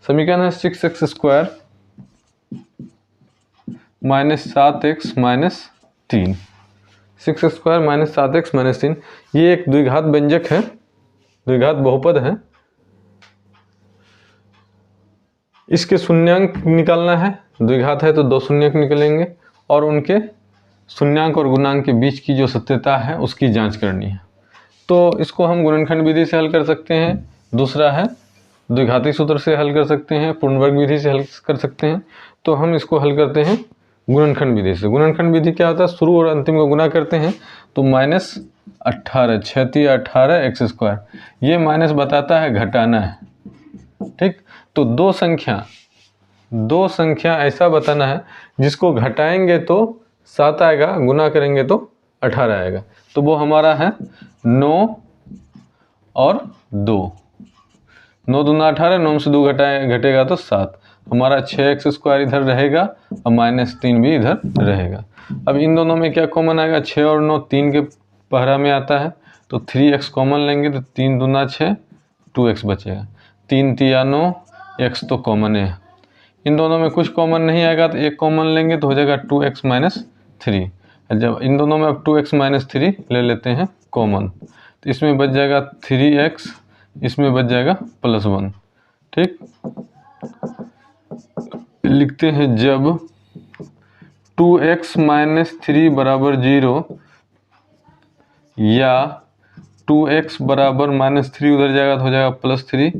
समीकरण है 6x² - 7x - 3, 6x² - 7x - 3, ये एक द्विघात व्यंजक है, द्विघात बहुपद है। इसके शून्यांक निकालना है, द्विघात है तो 2 शून्यक निकलेंगे, और उनके शून्यांक और गुणांक के बीच की जो सत्यता है उसकी जांच करनी है। तो इसको हम गुणनखंड विधि से हल कर सकते हैं, दूसरा है द्विघाती सूत्र से हल कर सकते हैं, पूर्ण वर्ग विधि से हल कर सकते हैं। तो हम इसको हल करते हैं गुणनखंड विधि से। गुणनखंड विधि क्या होता है, शुरू और अंतिम को गुना करते हैं तो -18, 6 × 18 x², ये माइनस बताता है घटाना है, ठीक। तो दो संख्या ऐसा बताना है जिसको घटाएंगे तो 7 आएगा, गुना करेंगे तो 18 आएगा। तो वो हमारा है 9 और 2, 9 दूना 18, 9 से 2 घटेगा तो 7, हमारा 6x² इधर रहेगा और -3 भी इधर रहेगा। अब इन दोनों में क्या कॉमन आएगा, 6 और 9 3 के पहरा में आता है, तो 3x कॉमन लेंगे तो 3 दूना 6, 2x बचेगा, 3 × 9, x तो कॉमन है। इन दोनों में कुछ कॉमन नहीं आएगा तो एक कॉमन लेंगे तो हो जाएगा 2x - 3। जब इन दोनों में अब 2x - 3 ले लेते हैं कॉमन, तो इसमें बच जाएगा 3x, इसमें बच जाएगा +1, ठीक। लिखते हैं जब 2x - 3 बराबर 0 या 2x बराबर -3 उधर जाएगा तो हो जाएगा +3,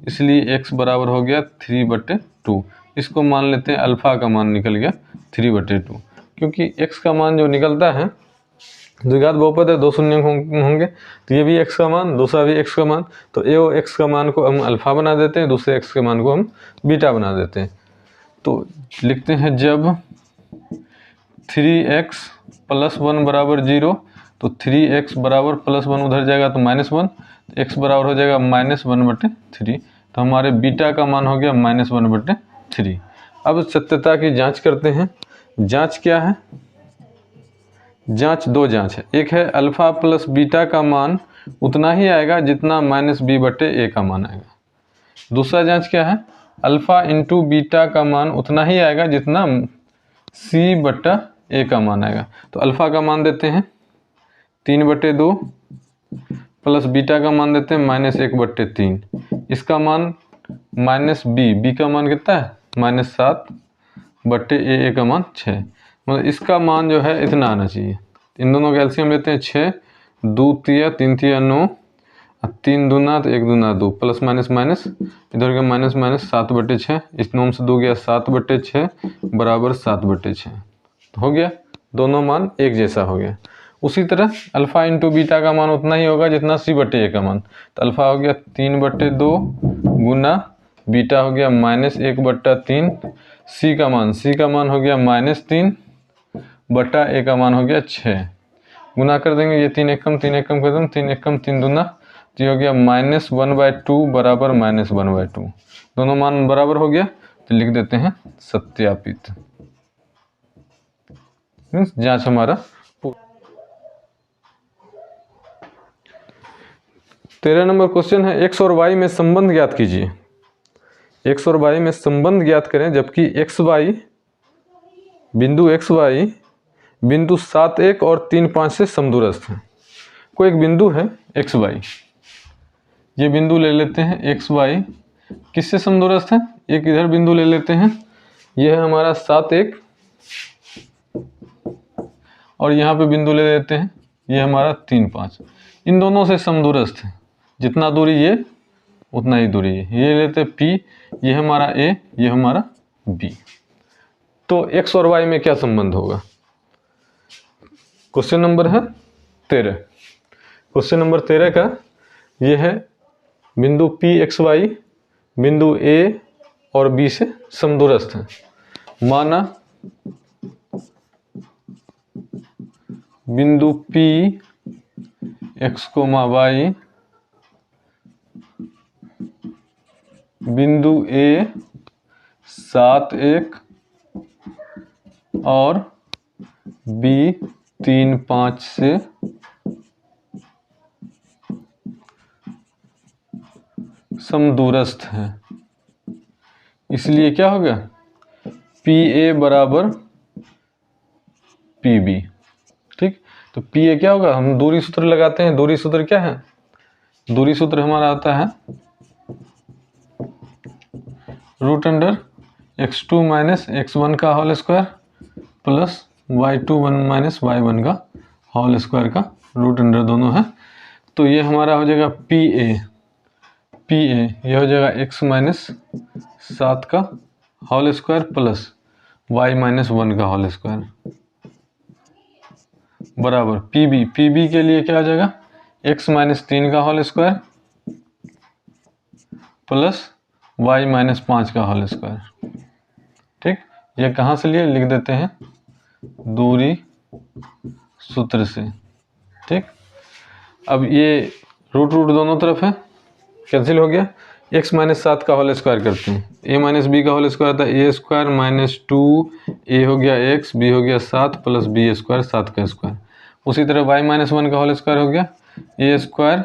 इसलिए x बराबर हो गया 3/2। इसको मान लेते हैं अल्फा का मान निकल गया 3/2, क्योंकि x का मान जो निकलता है, द्विघात बहुपद है, 2 शून्य होंगे, तो ये भी x का मान, दूसरा भी x का मान, तो ये x का मान को हम अल्फा बना देते हैं, दूसरे x के मान को हम बीटा बना देते हैं। तो लिखते हैं जब 3x + 1 बराबर 0, तो 3x बराबर +1 उधर जाएगा तो -1, तो x बराबर हो जाएगा -1/3। तो हमारे बीटा का मान हो गया -1/3। अब सत्यता की जांच करते हैं। जांच क्या है? जांच दो जांच है। एक है अल्फ़ा प्लस बीटा का मान उतना ही आएगा जितना -b/a का मान आएगा। दूसरा जांच क्या है? अल्फ़ा इंटू बीटा का मान उतना ही आएगा जितना c/a का मान आएगा। तो अल्फ़ा का मान देते हैं 3/2 प्लस बीटा का मान देते हैं -1/3। इसका मान -b का मान कितना है? -7/a का मान 6। मतलब इसका मान जो है इतना आना चाहिए। इन दोनों का एलसीएम लेते हैं 6, 2 तिया 3 तिया 9, 3 दूना तो 1 दूना 2, प्लस माइनस माइनस इधर का माइनस माइनस 7/6। इस 9 से 2 गया 7/6 बराबर 7/6 हो गया। दोनों मान एक जैसा हो गया। उसी तरह अल्फ़ा इंटू बीटा का मान उतना ही होगा जितना c/a का मान। तो अल्फ़ा हो गया 3/2 गुना बीटा हो गया -1/3। c का मान हो गया -3/a का मान हो गया 6। गुना कर देंगे, ये 3 एकम 3 एकम कर दूँ, 3 एकम 3 दूना, तो ये हो गया -1/2 बराबर -1/2। दोनों मान बराबर हो गया तो लिख देते हैं सत्यापित। मीन्स जांच हमारा। 13 नंबर क्वेश्चन है x और y में संबंध ज्ञात कीजिए। x और y में संबंध ज्ञात करें जबकि बिंदु xy बिंदु 7, 1 और 3, 5 से समदूरस्थ है। कोई एक बिंदु है xy, ये बिंदु ले लेते हैं xy किससे समदूरस्थ है? एक इधर बिंदु ले लेते हैं, ये है हमारा 7, 1 और यहाँ पे बिंदु ले लेते हैं, ये हमारा 3, 5। इन दोनों से समदूरस्थ है, जितना दूरी ये उतना ही दूरी है। ये लेते हैं P, ये हमारा A, ये हमारा B। तो x और y में क्या संबंध होगा? क्वेश्चन नंबर है 13। क्वेश्चन नंबर 13 का ये है बिंदु PXY बिंदु A और B से समदूरस्थ है। माना बिंदु P x, y बिंदु A 7, 1 और B 3, 5 से समदूरस्थ है। इसलिए क्या होगा? PA बराबर PB। ठीक, तो PA क्या होगा? हम दूरी सूत्र लगाते हैं। दूरी सूत्र क्या है? दूरी सूत्र हमारा आता है √x2 - x1 का whole square plus y2 - y1 का होल स्क्वायर का √, दोनों है। तो ये हमारा हो जाएगा PA ये हो जाएगा x - 7 का होल स्क्वायर प्लस y - 1 का होल स्क्वायर बराबर PB के लिए क्या हो जाएगा? x - 3 का होल स्क्वायर प्लस y - 5 का होल स्क्वायर। ठीक, ये कहाँ से लिए? लिख देते हैं दूरी सूत्र से। ठीक, अब ये रूट दोनों तरफ है, कैंसिल हो गया। x - 7 का होल स्क्वायर करते हैं, a - b का होल स्क्वायर था a² - 2a हो गया x, b हो गया 7 प्लस b² 7 का स्क्वायर। उसी तरह y - 1 का होल स्क्वायर हो गया a²,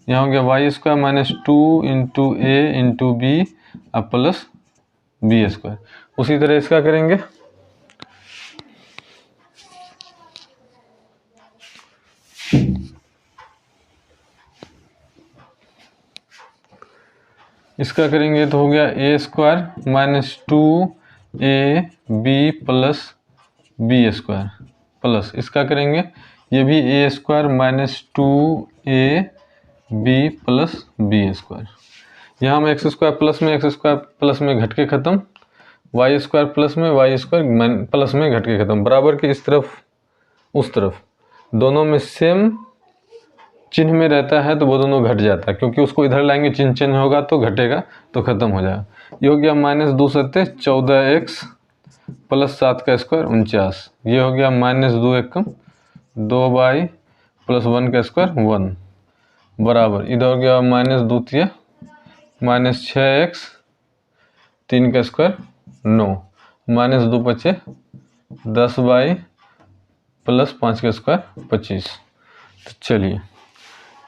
यहाँ हो गया y² - 2 into a into b अब प्लस b²। उसी तरह इसका करेंगे, इसका करेंगे तो हो गया a² - 2ab plus b² plus इसका करेंगे, ये भी a² - 2ab प्लस b²। यहाँ हम x² प्लस में घट के ख़त्म, y² प्लस में y² प्लस में घट के ख़त्म, बराबर के इस तरफ उस तरफ दोनों में सेम चिन्ह में रहता है तो वो दोनों घट जाता है, क्योंकि उसको इधर लाएंगे चिन्ह चिन्ह होगा तो घटेगा तो खत्म हो जाएगा। ये हो गया -2 × 14x प्लस 7 का स्क्वायर 49। ये हो गया -2 एकम 2y प्लस 1 का स्क्वायर 1 बराबर इधर हो गया -2 तिया माइनस 6x 3 का स्क्वायर 9 माइनस 2 बचे 10y प्लस 5 का स्क्वायर 25। तो चलिए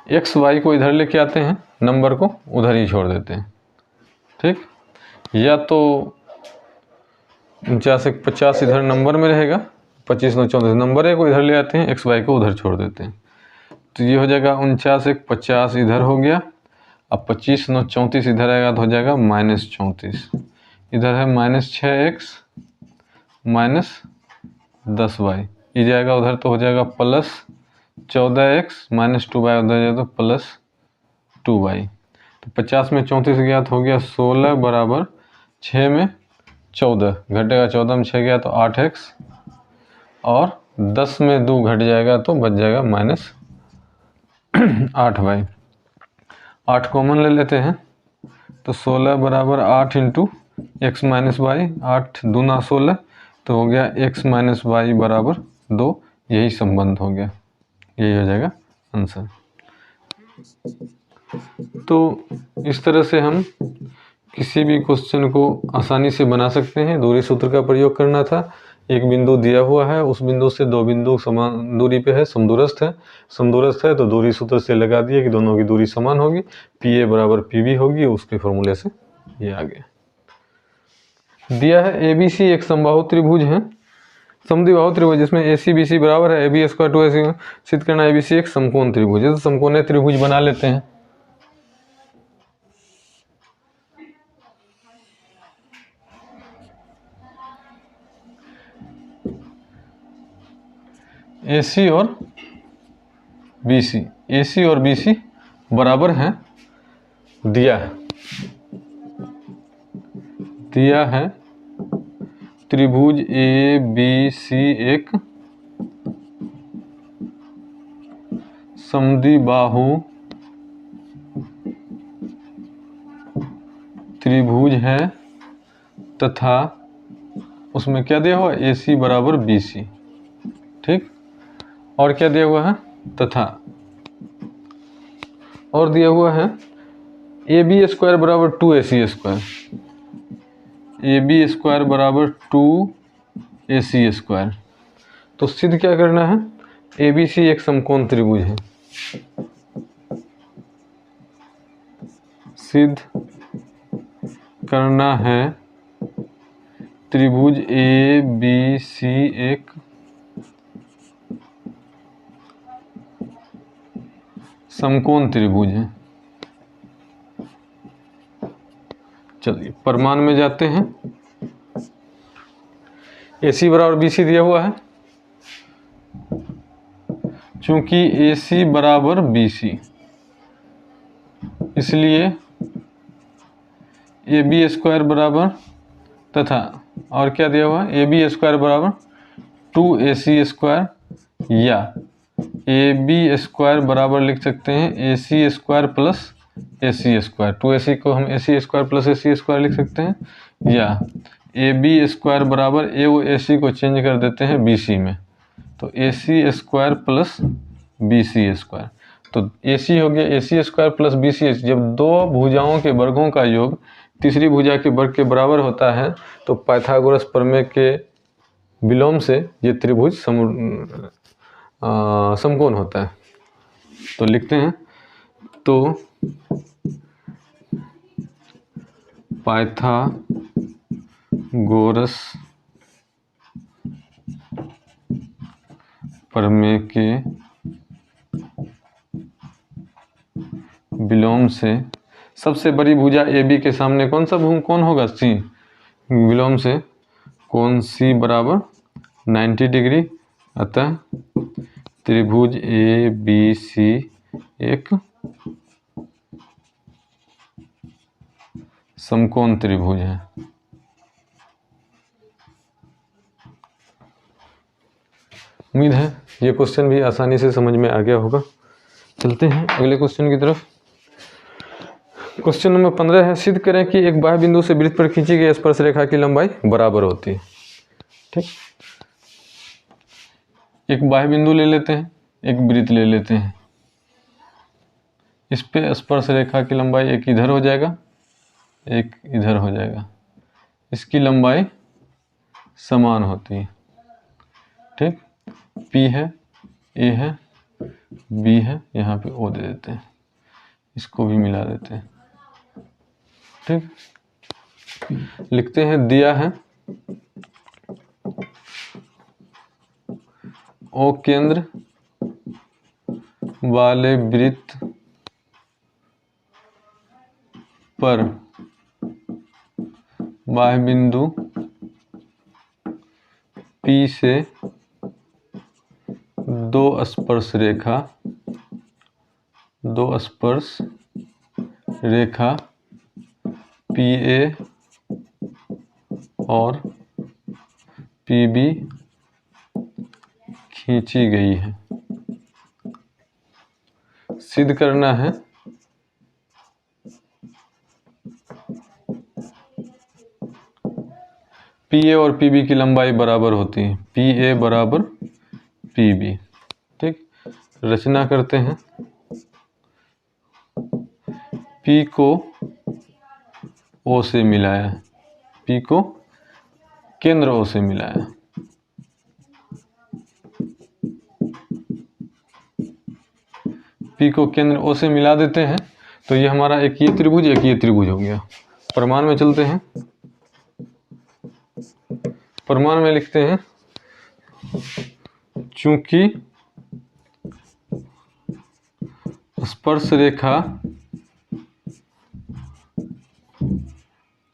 एक्स वाई को इधर लेके आते हैं, नंबर को उधर ही छोड़ देते हैं। ठीक, या तो 49 1 50 इधर नंबर में रहेगा, 25 9 34 नंबर है को इधर ले आते हैं, एक्स वाई को उधर छोड़ देते हैं। तो ये हो जाएगा 49 1 50 इधर हो गया, अब 25 9 34 इधर आएगा तो हो जाएगा माइनस 34। इधर है माइनस 6x माइनस 10y, ये जाएगा उधर तो हो जाएगा प्लस 14x माइनस 2y, उधर जाएगा तो प्लस 2y। तो 50 में 34 गया तो हो गया 16 बराबर 6 में 14 घटेगा, 14 में 6 गया तो 8x और 10 में 2 घट जाएगा तो बच जाएगा माइनस 8y। 8 कॉमन ले लेते हैं तो 16 बराबर 8 इंटू एक्स माइनस वाई, 8 दूना 16 तो हो गया x माइनस वाई बराबर 2। यही संबंध हो गया, यही हो जाएगा आंसर। तो इस तरह से हम किसी भी क्वेश्चन को आसानी से बना सकते हैं। दूरी सूत्र का प्रयोग करना था, एक बिंदु दिया हुआ है, उस बिंदु से दो बिंदु समान दूरी पे है, समदूरस्थ है। समदूरस्थ है तो दूरी सूत्र से लगा दिए कि दोनों की दूरी समान होगी, पी ए बराबर पी बी होगी, उसके फॉर्मूले से ये आ गया। दिया है ए बी सी एक समबाहु त्रिभुज है, समद्विबाहु त्रिभुज जिसमें ए सी बी सी बराबर है ए बी स्क्वायर 2ac, सिद्ध करना ए बी सी एक समकोण त्रिभुज है। तो समकोणीय त्रिभुज बना लेते हैं। AC और BC, AC और BC बराबर हैं, दिया है त्रिभुज ABC एक समद्विबाहु त्रिभुज है तथा उसमें क्या दिया हुआ है AC बराबर BC। ठीक, और क्या दिया हुआ है तथा, और दिया हुआ है ए बी स्क्वायर बराबर 2AC square, A B square बराबर 2AC स्क्वायर। तो सिद्ध क्या करना है, ए बी सी एक समकोण त्रिभुज है, सिद्ध करना है त्रिभुज ए बी सी एक समकोण त्रिभुज है। चलिए प्रमाण में जाते हैं। AC बराबर BC दिया हुआ है, चूंकि AC बराबर BC इसलिए AB स्क्वायर बराबर तथा और क्या दिया हुआ है AB स्क्वायर बराबर 2AC स्क्वायर, या AB स्क्वायर बराबर लिख सकते हैं AC square plus AC square. 2AC को हम AC square plus AC square लिख सकते हैं, या AB स्क्वायर बराबर ए वो AC को चेंज कर देते हैं BC में, तो AC square plus BC square. तो AC हो गया AC स्क्वायर प्लस BC। जब दो भुजाओं के वर्गों का योग तीसरी भुजा के वर्ग के बराबर होता है तो पाइथागोरस प्रमेय के विलोम से ये त्रिभुज समकोण होता है। तो लिखते हैं, तो पाइथागोरस प्रमेय के विलोम से सबसे बड़ी भुजा ए बी के सामने कौन सा कौन होगा सी, विलोम से कोण सी बराबर 90 डिग्री, अतः त्रिभुज ए बी सी एक समकोण त्रिभुज है। उम्मीद है ये क्वेश्चन भी आसानी से समझ में आ गया होगा। चलते हैं अगले क्वेश्चन की तरफ। क्वेश्चन नंबर 15 है, सिद्ध करें कि एक बाह्य बिंदु से वृत्त पर खींची गई स्पर्श रेखा की लंबाई बराबर होती है। ठीक, एक बाह्य बिंदु ले लेते हैं, एक वृत्त ले लेते हैं, इस पे स्पर्श रेखा की लंबाई एक इधर हो जाएगा एक इधर हो जाएगा। इसकी लंबाई समान होती है, ठीक। P है, A है, B है, यहाँ पे O दे देते हैं, इसको भी मिला देते हैं, ठीक। लिखते हैं दिया है O केंद्र वाले वृत्त पर बाह्य बिंदु P से दो स्पर्श रेखा PA और PB खींची गई है। सिद्ध करना है PA और PB की लंबाई बराबर होती है, PA बराबर PB, ठीक। रचना करते हैं। P को O से मिलाया, P को केंद्र O से मिलाया, P को केंद्र O से मिला देते हैं तो ये हमारा एक ये त्रिभुज हो गया। प्रमाण में चलते हैं। प्रमाण में लिखते हैं चूंकि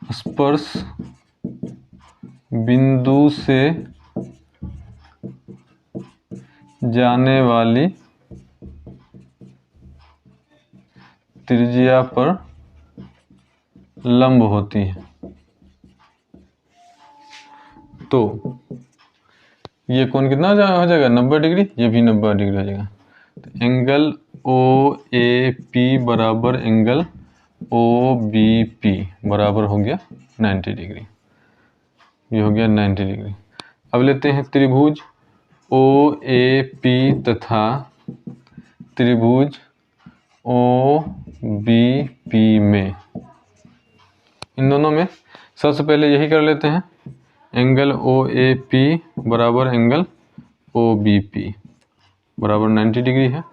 स्पर्श बिंदु से जाने वाली त्रिज्या पर लंब होती है। तो ये कोण कितना हो जाएगा 90 डिग्री, ये भी 90 डिग्री हो जाएगा। तो एंगल OAP बराबर एंगल OBP बराबर हो गया 90 डिग्री, ये हो गया 90 डिग्री। अब लेते हैं त्रिभुज OAP तथा त्रिभुज OBP में, इन दोनों में सबसे पहले यही कर लेते हैं, एंगल OAP बराबर एंगल OBP बराबर 90 डिग्री है।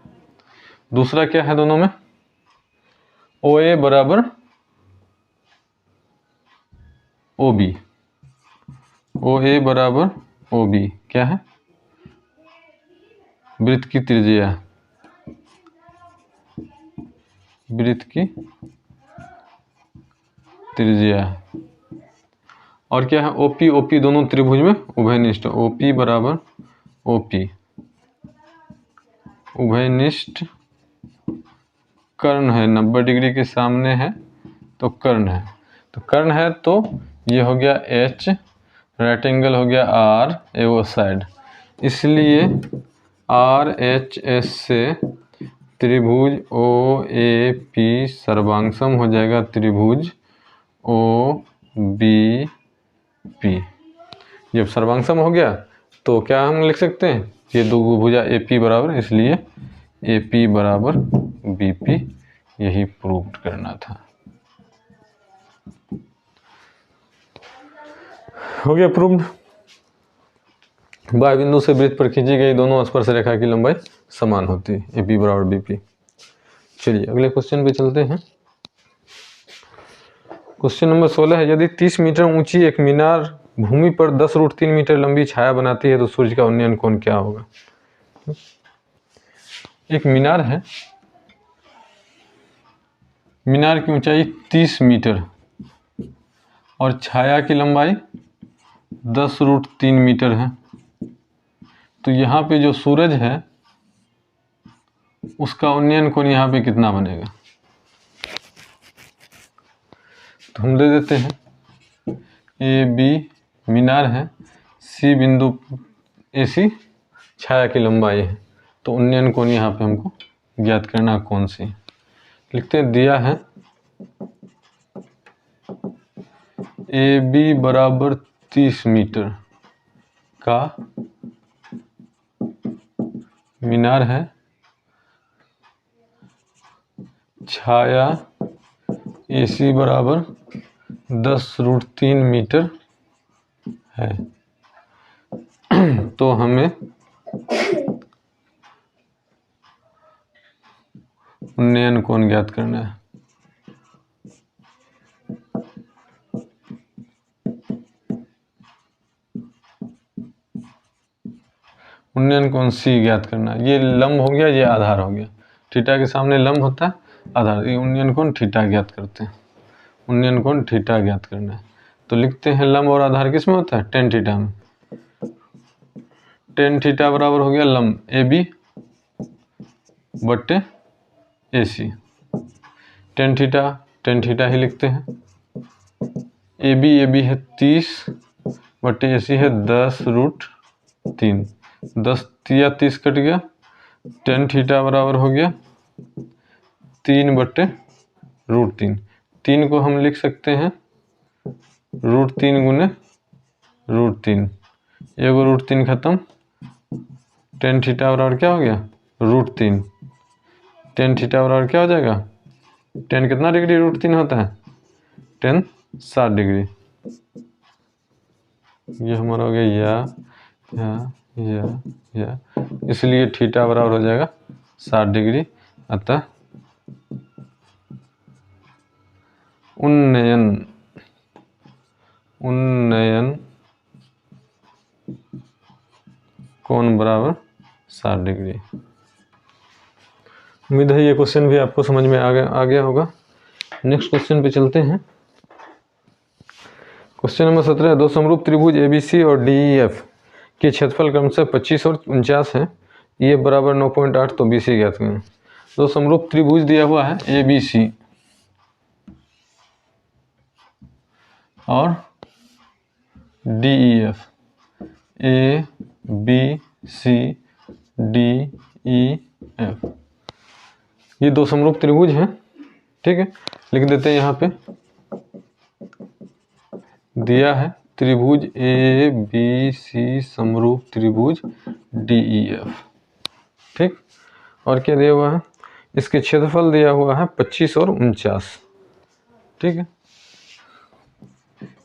दूसरा क्या है दोनों में, OA बराबर OB, OA बराबर OB क्या है, वृत्त की त्रिज्या, और क्या है OP दोनों त्रिभुज में उभयनिष्ठ, OP बराबर OP उभयनिष्ठ कर्ण है, 90 डिग्री के सामने है तो कर्ण है, तो कर्ण है तो ये हो गया H, राइट एंगल हो गया R ए वो साइड, इसलिए RHS से त्रिभुज OAP सर्वांगसम हो जाएगा त्रिभुज OBP। जब सर्वांगसम हो गया तो क्या हम लिख सकते हैं, ये दो भुजा AP बराबर, इसलिए AP बराबर BP, यही प्रूव करना था। हो गया प्रूव्ड। बाह्य बिंदु से वृत्त पर खींची गई दोनों स्पर्श रेखा की लंबाई समान होती है, AP बराबर BP। चलिए अगले क्वेश्चन पे चलते हैं। क्वेश्चन नंबर 16 है, यदि 30 मीटर ऊंची एक मीनार भूमि पर 10√3 मीटर लंबी छाया बनाती है तो सूर्य का उन्नयन कोण क्या होगा। एक मीनार है, मीनार की ऊंचाई 30 मीटर और छाया की लंबाई 10√3 मीटर है, तो यहाँ पे जो सूरज है उसका उन्नयन कोण यहाँ पे कितना बनेगा। तो हम ले देते हैं AB मीनार है, C बिंदु AC छाया की लंबाई है, तो उन्नयन कोण यहाँ पे हमको ज्ञात करना कौन सी। लिखते हैं दिया है AB बराबर 30 मीटर का मीनार है, छाया AC बराबर 10√3 मीटर है। तो हमें उन्नयन कोण ज्ञात करना है। उन्नयन कोण सी ज्ञात करना है। ये लंब हो गया, ये आधार हो गया। थीटा के सामने लंब होता है, आधार। ये उन्नयन कोण थीटा ज्ञात करते हैं। उन्नयन कोण थीटा ज्ञात करना है तो लिखते हैं लंब और आधार किस में होता है, टेन थीटा में। टेन थीटा बराबर हो गया लंब AB बट्टे AC। टेन थीटा ही लिखते हैं। AB है 30 बट्टे AC है 10√3। 10 या 30 कट गया। टेन थीटा बराबर हो गया 3 बट्टे √3। 3 को हम लिख सकते हैं √3 गुने √3। एगो √3 खत्म। टेन थीटा बराबर क्या हो गया, √3। टेन थीटा बराबर क्या हो जाएगा, टेन कितना डिग्री √3 होता है, टेन 60 डिग्री। ये हमारा हो गया या इसलिए थीटा बराबर हो जाएगा 60 डिग्री। अतः उन्नयन कोण बराबर 60 डिग्री। उम्मीद है ये क्वेश्चन भी आपको समझ में आ गया होगा। नेक्स्ट क्वेश्चन पे चलते हैं। Question number 17। दो समरूप त्रिभुज ABC और DEF के क्षेत्रफल क्रमशः 25 और 49 है। EF बराबर 9.8, तो BC ज्ञात करें। दो समरूप त्रिभुज दिया हुआ है ABC और DEF। ABCDEF ये दो समरूप त्रिभुज हैं। ठीक है, लिख देते हैं यहाँ पे। दिया है त्रिभुज ABC समरूप त्रिभुज DEF। ठीक, और क्या दिया हुआ है, इसके क्षेत्रफल दिया हुआ है 25 और 49। ठीक है,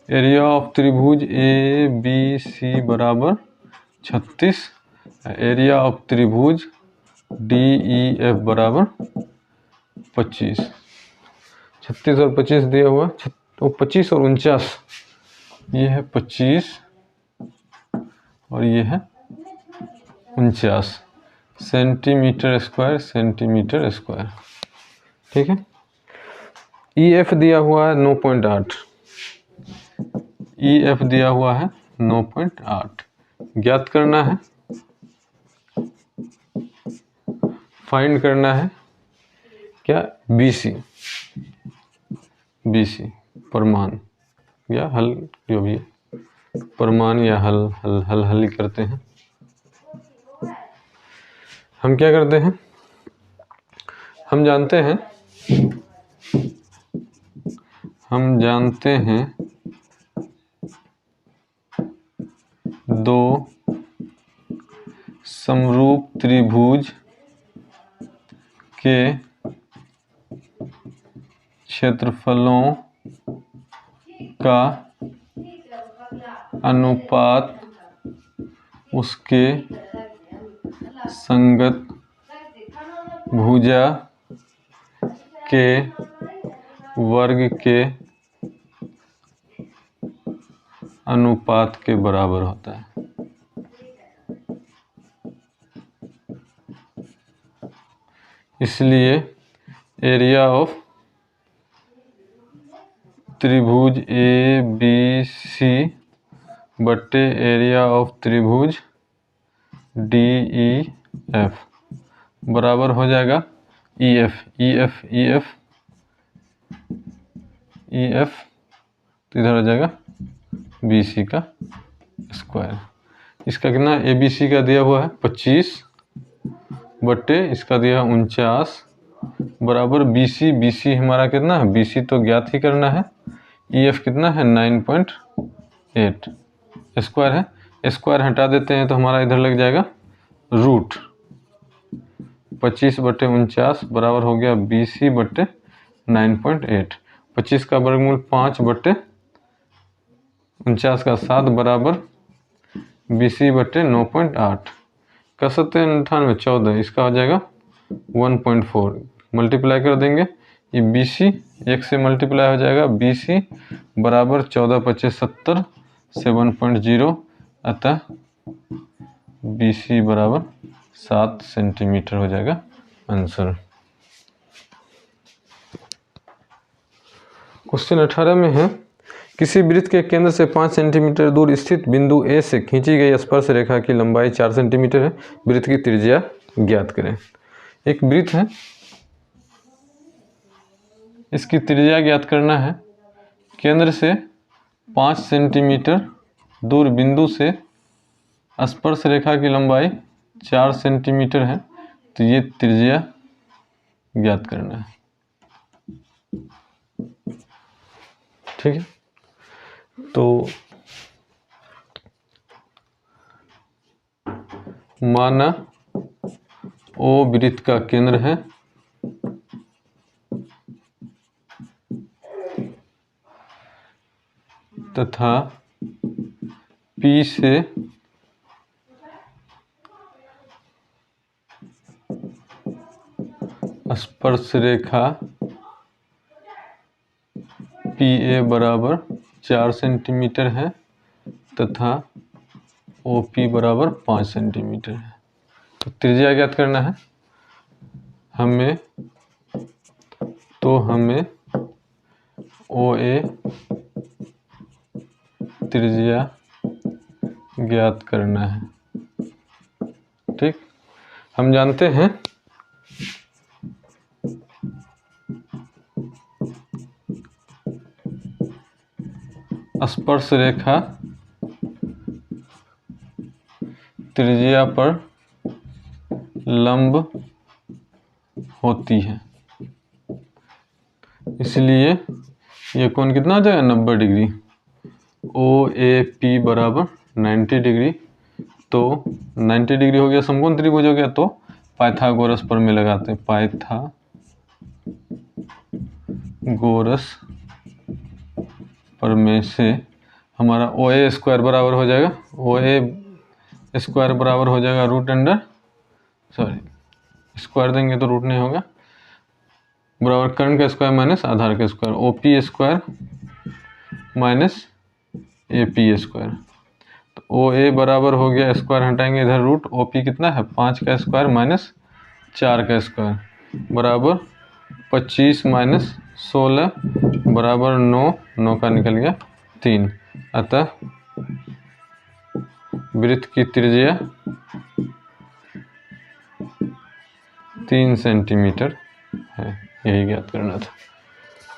एरिया ऑफ त्रिभुज ABC बराबर 36। एरिया ऑफ त्रिभुज DEF बराबर 25। 36 और 25 दिया हुआ, तो 25 और 49, ये है 25 और ये है 49 सेंटीमीटर स्क्वायर। ठीक है, EF दिया हुआ है 9.8। EF दिया हुआ है 9.8। ज्ञात करना है, फाइंड करना है क्या, BC परिमाण या हल, जो भी परिमाण या हल ही करते हैं। हम क्या करते हैं, हम जानते हैं दो समरूप त्रिभुज के क्षेत्रफलों का अनुपात उसके संगत भुजा के वर्ग के अनुपात के बराबर होता है। इसलिए एरिया ऑफ त्रिभुज ABC बट्टे एरिया ऑफ त्रिभुज DEF बराबर हो जाएगा EF तो इधर हो जाएगा BC का स्क्वायर। इसका कितना, ABC का दिया हुआ है 25 बट्टे इसका दिया 49 बराबर BC हमारा कितना है, BC तो ज्ञात ही करना है। EF कितना है 9.8 स्क्वायर है। स्क्वायर हटा देते हैं तो हमारा इधर लग जाएगा रूट। 25 बट्टे 49 बराबर हो गया BC बट्टे 9.8। 25 का वर्गमूल 5 बट्टे 49 का 7 बराबर BC बटे 9.8 का 97 14, इसका हो जाएगा 1.4। मल्टीप्लाई कर देंगे, ये BC 1 से मल्टीप्लाई हो जाएगा, BC बराबर 14 25 70 7.0, अतः BC बराबर 7 सेंटीमीटर हो जाएगा आंसर। क्वेश्चन 18 में है, किसी वृत्त के केंद्र से 5 सेंटीमीटर दूर स्थित बिंदु A से खींची गई स्पर्श रेखा की लंबाई 4 सेंटीमीटर है, वृत्त की त्रिज्या ज्ञात करें। एक वृत्त है, इसकी त्रिज्या ज्ञात करना है। केंद्र से 5 सेंटीमीटर दूर बिंदु से स्पर्श रेखा की लंबाई 4 सेंटीमीटर है, तो ये त्रिज्या ज्ञात करना है। ठीक है, तो माना O वृत्त का केंद्र है तथा P से स्पर्श रेखा PA बराबर 4 सेंटीमीटर है तथा OP बराबर 5 सेंटीमीटर है। तो त्रिज्या ज्ञात करना है हमें, तो हमें OA त्रिज्या ज्ञात करना है। ठीक, हम जानते हैं स्पर्श रेखा त्रिज्या पर लंब होती है, इसलिए ये कोण कितना हो जाएगा 90 डिग्री। OAP बराबर 90 डिग्री, तो 90 डिग्री हो गया समकोण त्रिभुज हो गया, तो पाइथागोरस प्रमेय लगाते हैं। पाइथागोरस प्रमेय से हमारा OA स्क्वायर बराबर हो जाएगा, OA स्क्वायर बराबर हो जाएगा रूट अंडर, सॉरी स्क्वायर देंगे तो रूट नहीं होगा, बराबर कर्ण का स्क्वायर माइनस आधार का square, OP square minus AP square. तो OA बराबर हो गया, स्क्वायर हटाएंगे इधर रूट, OP कितना है 5 का स्क्वायर माइनस 4 का स्क्वायर बराबर 25 माइनस 16 बराबर 9, 9 का निकल गया 3, अतः वृत्त की त्रिज्या 3 सेंटीमीटर है, यही ज्ञात करना था।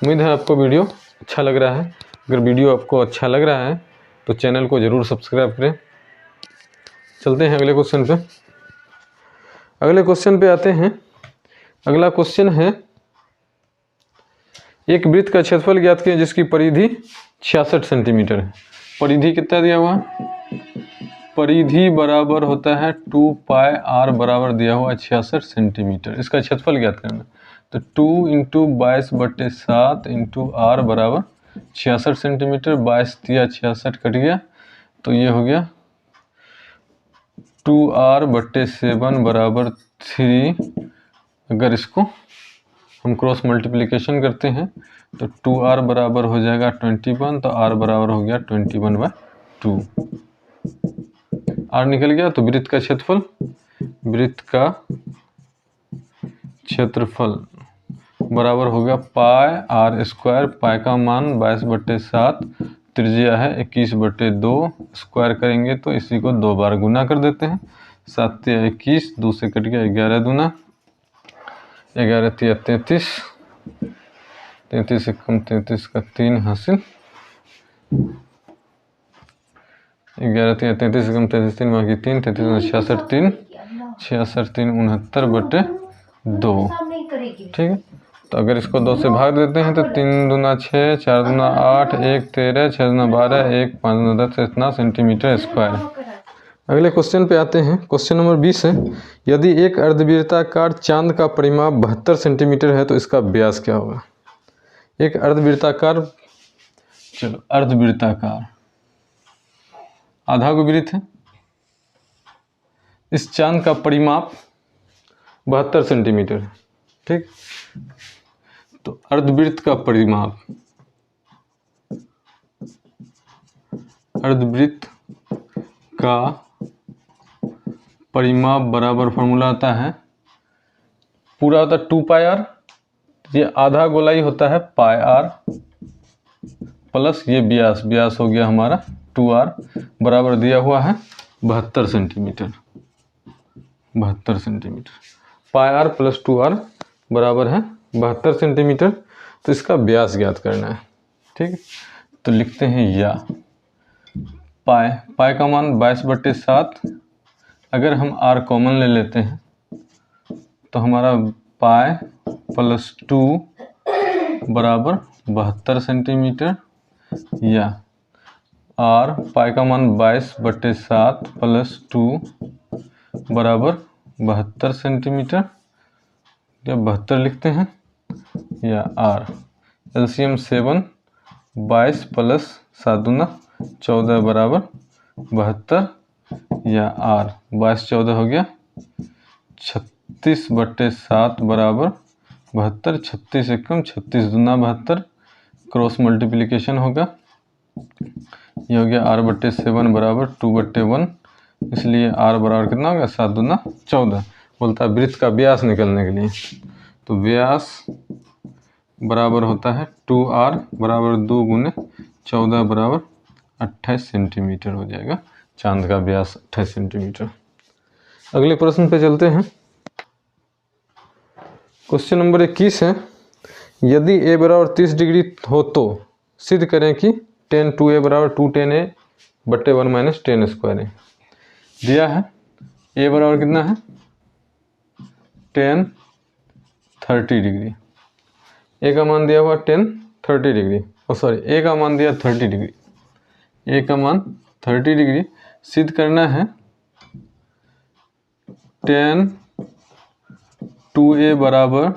उम्मीद है आपको वीडियो अच्छा लग रहा है। अगर वीडियो आपको अच्छा लग रहा है तो चैनल को ज़रूर सब्सक्राइब करें। चलते हैं अगले क्वेश्चन पे। अगले क्वेश्चन पे आते हैं। अगला क्वेश्चन है, एक वृत्त का क्षेत्रफल ज्ञात करें जिसकी परिधि 66 सेंटीमीटर है। परिधि कितना दिया हुआ? परिधि बराबर होता है 2 पाई r बराबर दिया हुआ 66 सेंटीमीटर। इसका क्षेत्रफल ज्ञात करना, तो 2 इंटू 22/7 इंटू r बराबर 66 सेंटीमीटर। 22 दिया 66 कट गया, तो ये हो गया 2r/7 बराबर 3। अगर इसको हम क्रॉस मल्टीप्लिकेशन करते हैं तो 2r बराबर हो जाएगा 21, तो r बराबर हो गया 21/2। r निकल गया, तो वृत्त का क्षेत्रफल बराबर होगा पाई r स्क्वायर। पाई का मान 22/7, त्रिज्या है 21/2। स्क्वायर करेंगे तो इसी को 2 बार गुना कर देते हैं। 7 या 21, 2 से कट गया 11 दूना 11 तिया 33, 33 से कम 33 का 3 हासिल। 11 तिया 33 से कम 33, 3 बाकी 3, 33 66 3, 66 3 69/2। ठीक है, तो अगर इसको 2 से भाग देते हैं तो 3 दूना 6, 4 दूना 8, 1 13, 6 दूना 12, 1 5 दूना 10, इतना सेंटीमीटर स्क्वायर। अगले क्वेश्चन पे आते हैं। क्वेश्चन नंबर 20 है, यदि एक अर्धवृत्ताकार चांद का परिमाप 72 सेंटीमीटर है तो इसका व्यास क्या होगा? एक अर्धवृत्ताकार, चलो अर्धवृत्ताकार आधा को वृत्त है। इस चांद का परिमाप 72 सेंटीमीटर है, ठीक। तो अर्धवृत्त का परिमाप, अर्धवृत्त का परिमाप बराबर फॉर्मूला आता है, पूरा होता है 2 पाई आर, ये आधा गोलाई होता है पाई आर प्लस ये व्यास, व्यास हो गया हमारा 2r, बराबर दिया हुआ है 72 centimetre. 72 centimetre, pi r plus 2r बराबर है 72 सेंटीमीटर। तो इसका व्यास ज्ञात करना है, ठीक। तो लिखते हैं या पाई, पाई का मान 22/7, अगर हम r कॉमन ले लेते हैं तो हमारा पाई प्लस 2 बराबर 72 सेंटीमीटर, या r पाई का मान 22/7 प्लस 2 बराबर 72 सेंटीमीटर, या 72 लिखते हैं, या r एलसीएम 7, 22 प्लस 7 दूना 14 बराबर 72, या r 22 14 हो गया 36/7 बराबर 72, 36 एकम 36 दूना 72, क्रॉस मल्टीप्लिकेशन होगा, ये हो गया r/7 बराबर 2/1, इसलिए r बराबर कितना होगा 7 दूना 14। बोलता है वृत्त का व्यास निकलने के लिए, तो व्यास बराबर होता है 2r बराबर 2 गुने 14 बराबर 28 सेंटीमीटर हो जाएगा। चांद का व्यास 28 सेंटीमीटर। अगले प्रश्न पे चलते हैं। क्वेश्चन नंबर 21 है, यदि a बराबर 30 डिग्री हो तो सिद्ध करें कि tan 2a बराबर 2 tan a बट्टे 1 माइनस tan स्क्वायर है। दिया है a बराबर कितना है tan 30 डिग्री, a का मान दिया हुआ tan 30 डिग्री, a का मान दिया 30 डिग्री, a का मान 30 डिग्री। सिद्ध करना है tan 2a बराबर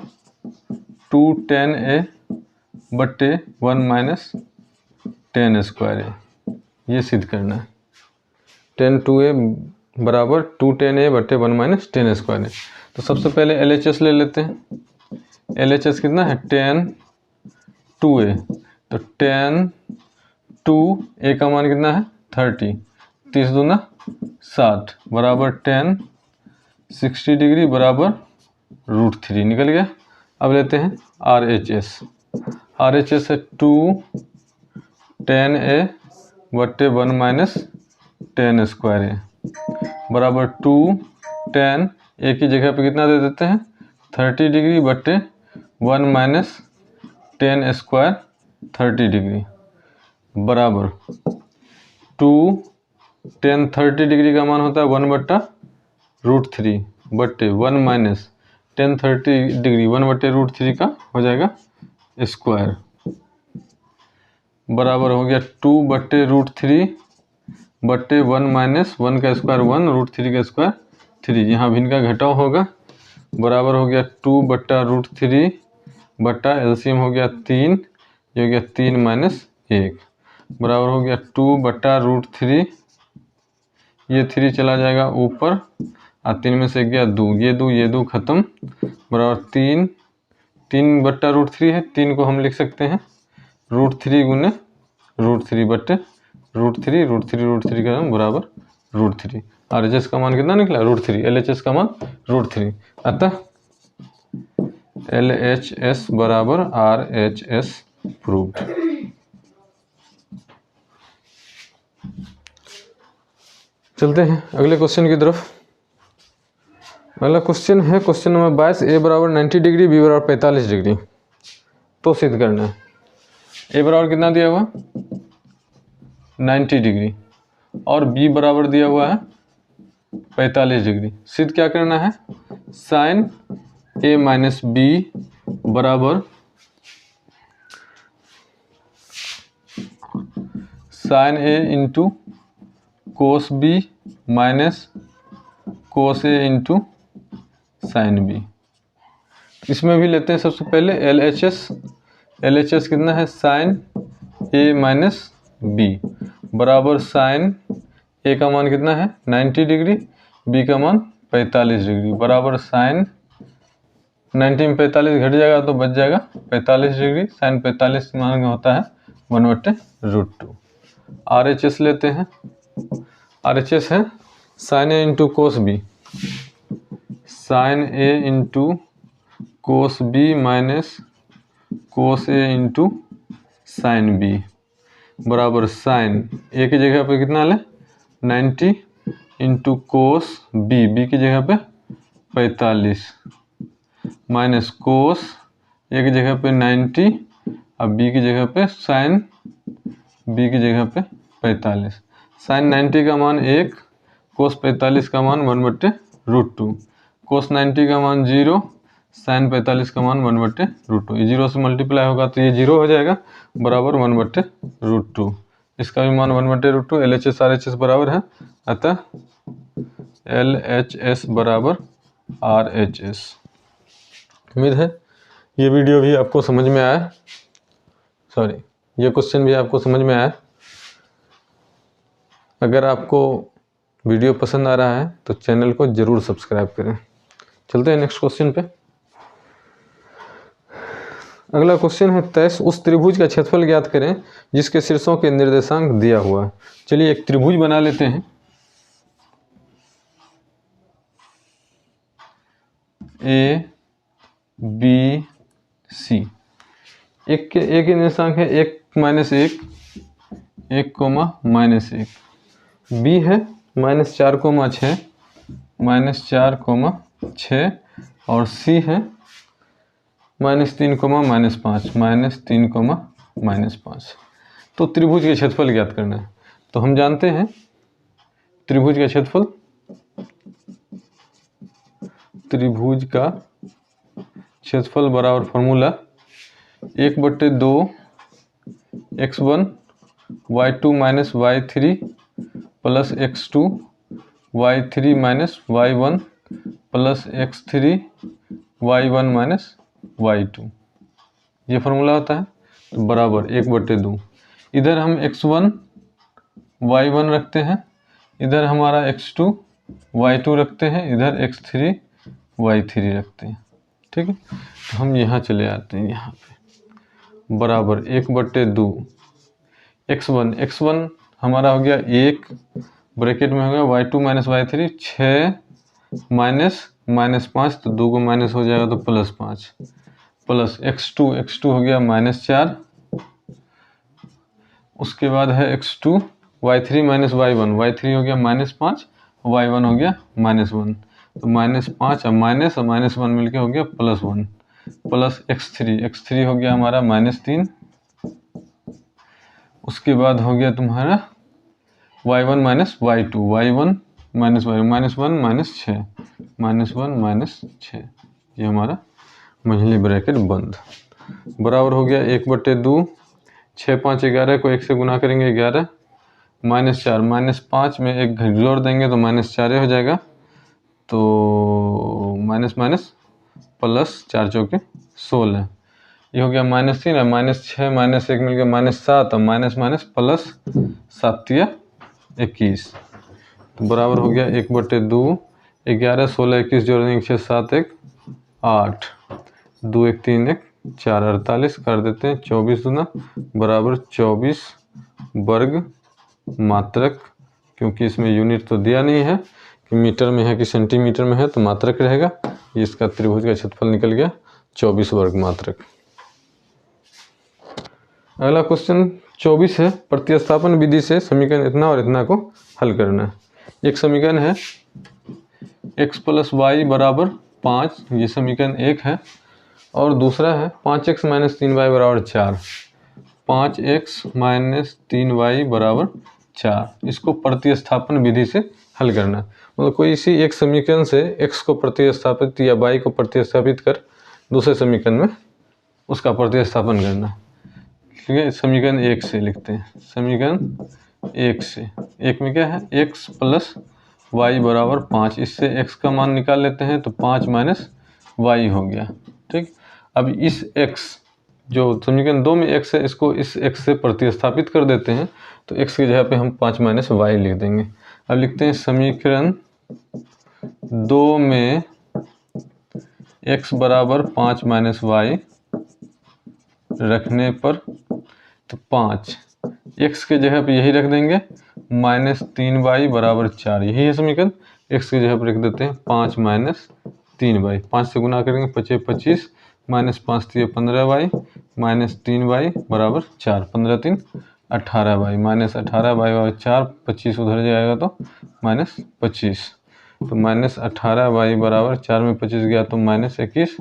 2 tan a बट्टे 1 माइनस tan स्क्वायर है, ये सिद्ध करना है। tan 2a बराबर 2 tan a बट्टे 1 माइनस tan स्क्वायर है। तो सबसे पहले LHS ले लेते हैं। LHS कितना है tan 2a, तो tan 2a का मान कितना है 30, 30 दूना 60 बराबर tan 60 डिग्री बराबर √3 निकल गया। अब लेते हैं RHS, RHS है 2 tan a बट्टे 1 माइनस tan स्क्वायर है बराबर 2 tan a की जगह पे कितना दे देते हैं 30 डिग्री बट्टे 1 माइनस tan स्क्वायर 30 डिग्री बराबर 2 tan 30 डिग्री का मान होता है 1/√3 बट्टे 1 माइनस tan 30 डिग्री 1/√3 का हो जाएगा स्क्वायर, बराबर हो गया 2/√3 बट्टे 1 माइनस 1 का स्क्वायर 1 √3 का स्क्वायर 3, यहाँ भी इनका घटाव होगा, बराबर हो गया 2/√3 बट्टा एलसीएम हो गया 3, ये हो गया 3 माइनस 1 बराबर हो गया 2/√3, ये 3 चला जाएगा ऊपर और 3 में से गया 2, ये 2 खत्म, बराबर 3/√3 है, 3 को हम लिख सकते हैं √3 गुने √3 बट्टे √3 का बराबर √3। RHS का मान कितना निकला √3, LHS का मान √3, अतः LHS बराबर RHS प्रूव्ड। चलते हैं अगले क्वेश्चन की तरफ। अगला क्वेश्चन है क्वेश्चन नंबर 22, a बराबर 90 डिग्री b बराबर 45 डिग्री तो सिद्ध करना है। a बराबर कितना दिया हुआ 90 डिग्री और b बराबर दिया हुआ है 45 डिग्री। सिद्ध क्या करना है, साइन a माइनस b बराबर sine a into cos b minus cos a into sine b। इसमें भी लेते हैं सबसे पहले LHS कितना है साइन a माइनस b बराबर साइन ए का मान कितना है 90 डिग्री, बी का मान 45 डिग्री, बराबर साइन 90 में 45 घट जाएगा तो बच जाएगा 45 डिग्री। साइन 45 मान होता है 1/√2। RHS लेते हैं। RHS है sine A into cos B, sine A into cos B minus cos A into sine B, बराबर साइन ए की जगह पे कितना ले 90 इंटू कोस बी, बी की जगह पे 45 माइनस कोस ए की जगह पे 90 और बी की जगह पे साइन बी की जगह पे 45। साइन 90 का मान 1, कोस 45 का मान 1/√2, कोस 90 का मान 0, साइन 45 का मान 1/√2। ये 0 से मल्टीप्लाई होगा तो ये 0 हो जाएगा, बराबर 1/√2। इसका भी मान 1/√2। LHS RHS बराबर है, अतः LHS बराबर RHS। उम्मीद है ये वीडियो भी आपको समझ में आया, सॉरी ये क्वेश्चन भी आपको समझ में आया। अगर आपको वीडियो पसंद आ रहा है तो चैनल को जरूर सब्सक्राइब करें। चलते हैं नेक्स्ट क्वेश्चन पे। अगला क्वेश्चन है तैस उस त्रिभुज का क्षेत्रफल ज्ञात करें जिसके शीर्षों के निर्देशांक दिया हुआ है। चलिए एक त्रिभुज बना लेते हैं। A B C, एक के निर्देशांक है 1 -1, 1, -1, B है -4, -6, -4, 6 और C है -3, -5, -3, -5। तो त्रिभुज के क्षेत्रफल ज्ञात करना है। तो हम जानते हैं त्रिभुज का क्षेत्रफल, त्रिभुज का क्षेत्रफल बराबर formula 1/2 x1 y2 - y3 plus x2 y3 - y1 plus x3 y1 - y2, ये फॉर्मूला होता है। तो बराबर 1/2, इधर हम x1 y1 रखते हैं, इधर हमारा x2 y2 रखते हैं, इधर x3 y3 रखते हैं। ठीक है, तो हम यहाँ चले आते हैं, यहाँ पे बराबर 1/2 x1 हमारा हो गया 1, ब्रैकेट में हो गया y2 - y3 6 -5, तो 2 को माइनस हो जाएगा तो +5, प्लस x2 हो गया -4, उसके बाद है x2 y3 - y1, y3 हो गया -5, y1 हो गया -1, तो -5 और -1 मिलके हो गया +1, प्लस x3 हो गया हमारा -3, उसके बाद हो गया तुम्हारा y1 - y2, y1 - y1 -1 -6, ये हमारा मझली ब्रैकेट बंद, बराबर हो गया 1/2, 6, 5, 11 को 1 से गुना करेंगे 11, -4, -5 में 1 जोड़ देंगे तो -4 हो जाएगा, तो माइनस +4 चौके 16, ये हो गया -3 और -6 -1 मिल गया -7 और प्लस 7 21, तो बराबर हो गया 1/2, 11, 16, 21 जोड़ देंगे 6, 7, 1, 8, 2, 1, 3, 1, 4, 48 कर देते हैं, 24 दूना बराबर 24 वर्ग मात्रक, क्योंकि इसमें यूनिट तो दिया नहीं है कि मीटर में है कि सेंटीमीटर में है, तो मात्रक रहेगा। इसका त्रिभुज का क्षेत्रफल निकल गया 24 वर्ग मात्रक। अगला क्वेश्चन 24 है, प्रतिस्थापन विधि से समीकरण इतना और इतना को हल करना है। एक समीकरण है x + y बराबर 5, ये समीकरण 1 है, और दूसरा है 5x - 3y बराबर 4, 5x - 3y बराबर 4। इसको प्रतिस्थापन विधि से हल करना, मतलब कोई इसी एक समीकरण से x को प्रतिस्थापित या y को प्रतिस्थापित कर दूसरे समीकरण में उसका प्रतिस्थापन करना। ठीक है, समीकरण 1 से लिखते हैं, समीकरण 1 से, 1 में क्या है x + y बराबर 5, इससे x का मान निकाल लेते हैं तो 5 - y हो गया। ठीक, अब इस x जो समीकरण 2 में x है, इसको इस x से प्रतिस्थापित कर देते हैं, तो x की जगह पे हम 5 - y लिख देंगे। अब लिखते हैं समीकरण 2 में x बराबर 5 माइनस वाई रखने पर, तो 5 x के जगह पर यही रख देंगे, माइनस 3y बराबर 4, यही है समीकरण। x की जगह पर रख देते हैं 5 माइनस 3y, 5 से गुना करेंगे 25 25 माइनस 5 3 15y माइनस 3y बराबर 4, 15 3 18y माइनस 18y बराबर 4, 25 उधर जाएगा तो माइनस 25, तो माइनस 18y बराबर 4 में 25 गया तो माइनस 21,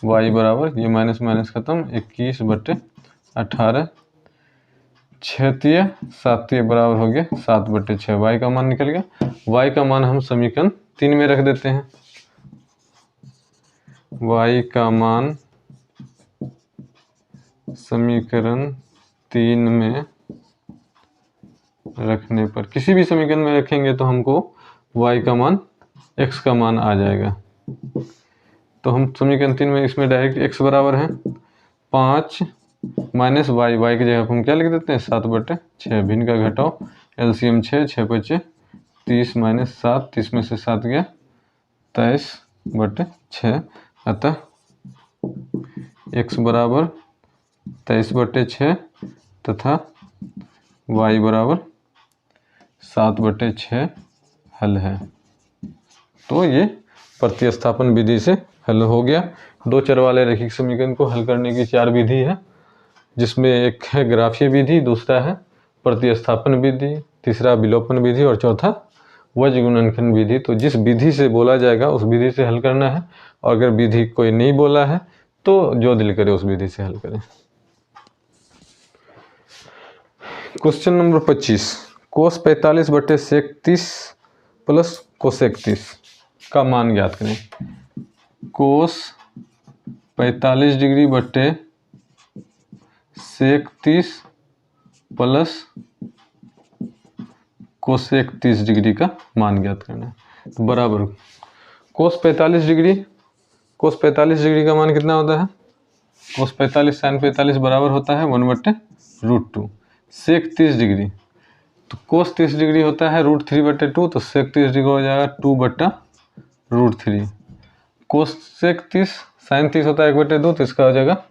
y बराबर ये माइनस माइनस खत्म 21/18, 6 7 बराबर हो गया 7/6, y का मान निकल गया। y का मान हम समीकरण 3 में रख देते हैं, y का मान समीकरण 3 में रखने पर, किसी भी समीकरण में रखेंगे तो हमको y का मान x का मान आ जाएगा। तो हम समीकरण 3 में इसमें डायरेक्ट x बराबर है 5 माइनस वाई, वाई की जगह पर हम क्या लिख देते हैं 7/6, भिन्न का घटाओ एलसीएम 6 6 5 30 माइनस 7, 30 में से 7 गया 23/6, अतः x बराबर 23/6 तथा y बराबर 7/6 हल है। तो ये प्रतिस्थापन विधि से हल हो गया। दो चर वाले रैखिक समीकरण को हल करने की 4 विधि है, जिसमें एक है ग्राफीय विधि, दूसरा है प्रतिस्थापन विधि, तीसरा विलोपन विधि और चौथा वज्र गुणनखंड विधि। तो जिस विधि से बोला जाएगा उस विधि से हल करना है, और अगर विधि कोई नहीं बोला है तो जो दिल करे उस विधि से हल करें। क्वेश्चन नंबर 25, कोस 45/sec30 प्लस कोसेक 30 का मान ज्ञात करें। कोस 45 डिग्री बट्टे सेक 30 प्लस कोसेक 30 डिग्री का मान ज्ञात करना है। तो बराबर कोस 45 डिग्री का मान कितना होता है, कोस 45 साइन 45 बराबर होता है 1/√2। सेक 30 डिग्री, तो कोस 30 डिग्री होता है √3/2, तो सेक 30 डिग्री हो जाएगा 2/√3। कोसेक 30 साइन 30 होता है 1/2, तो इसका हो जाएगा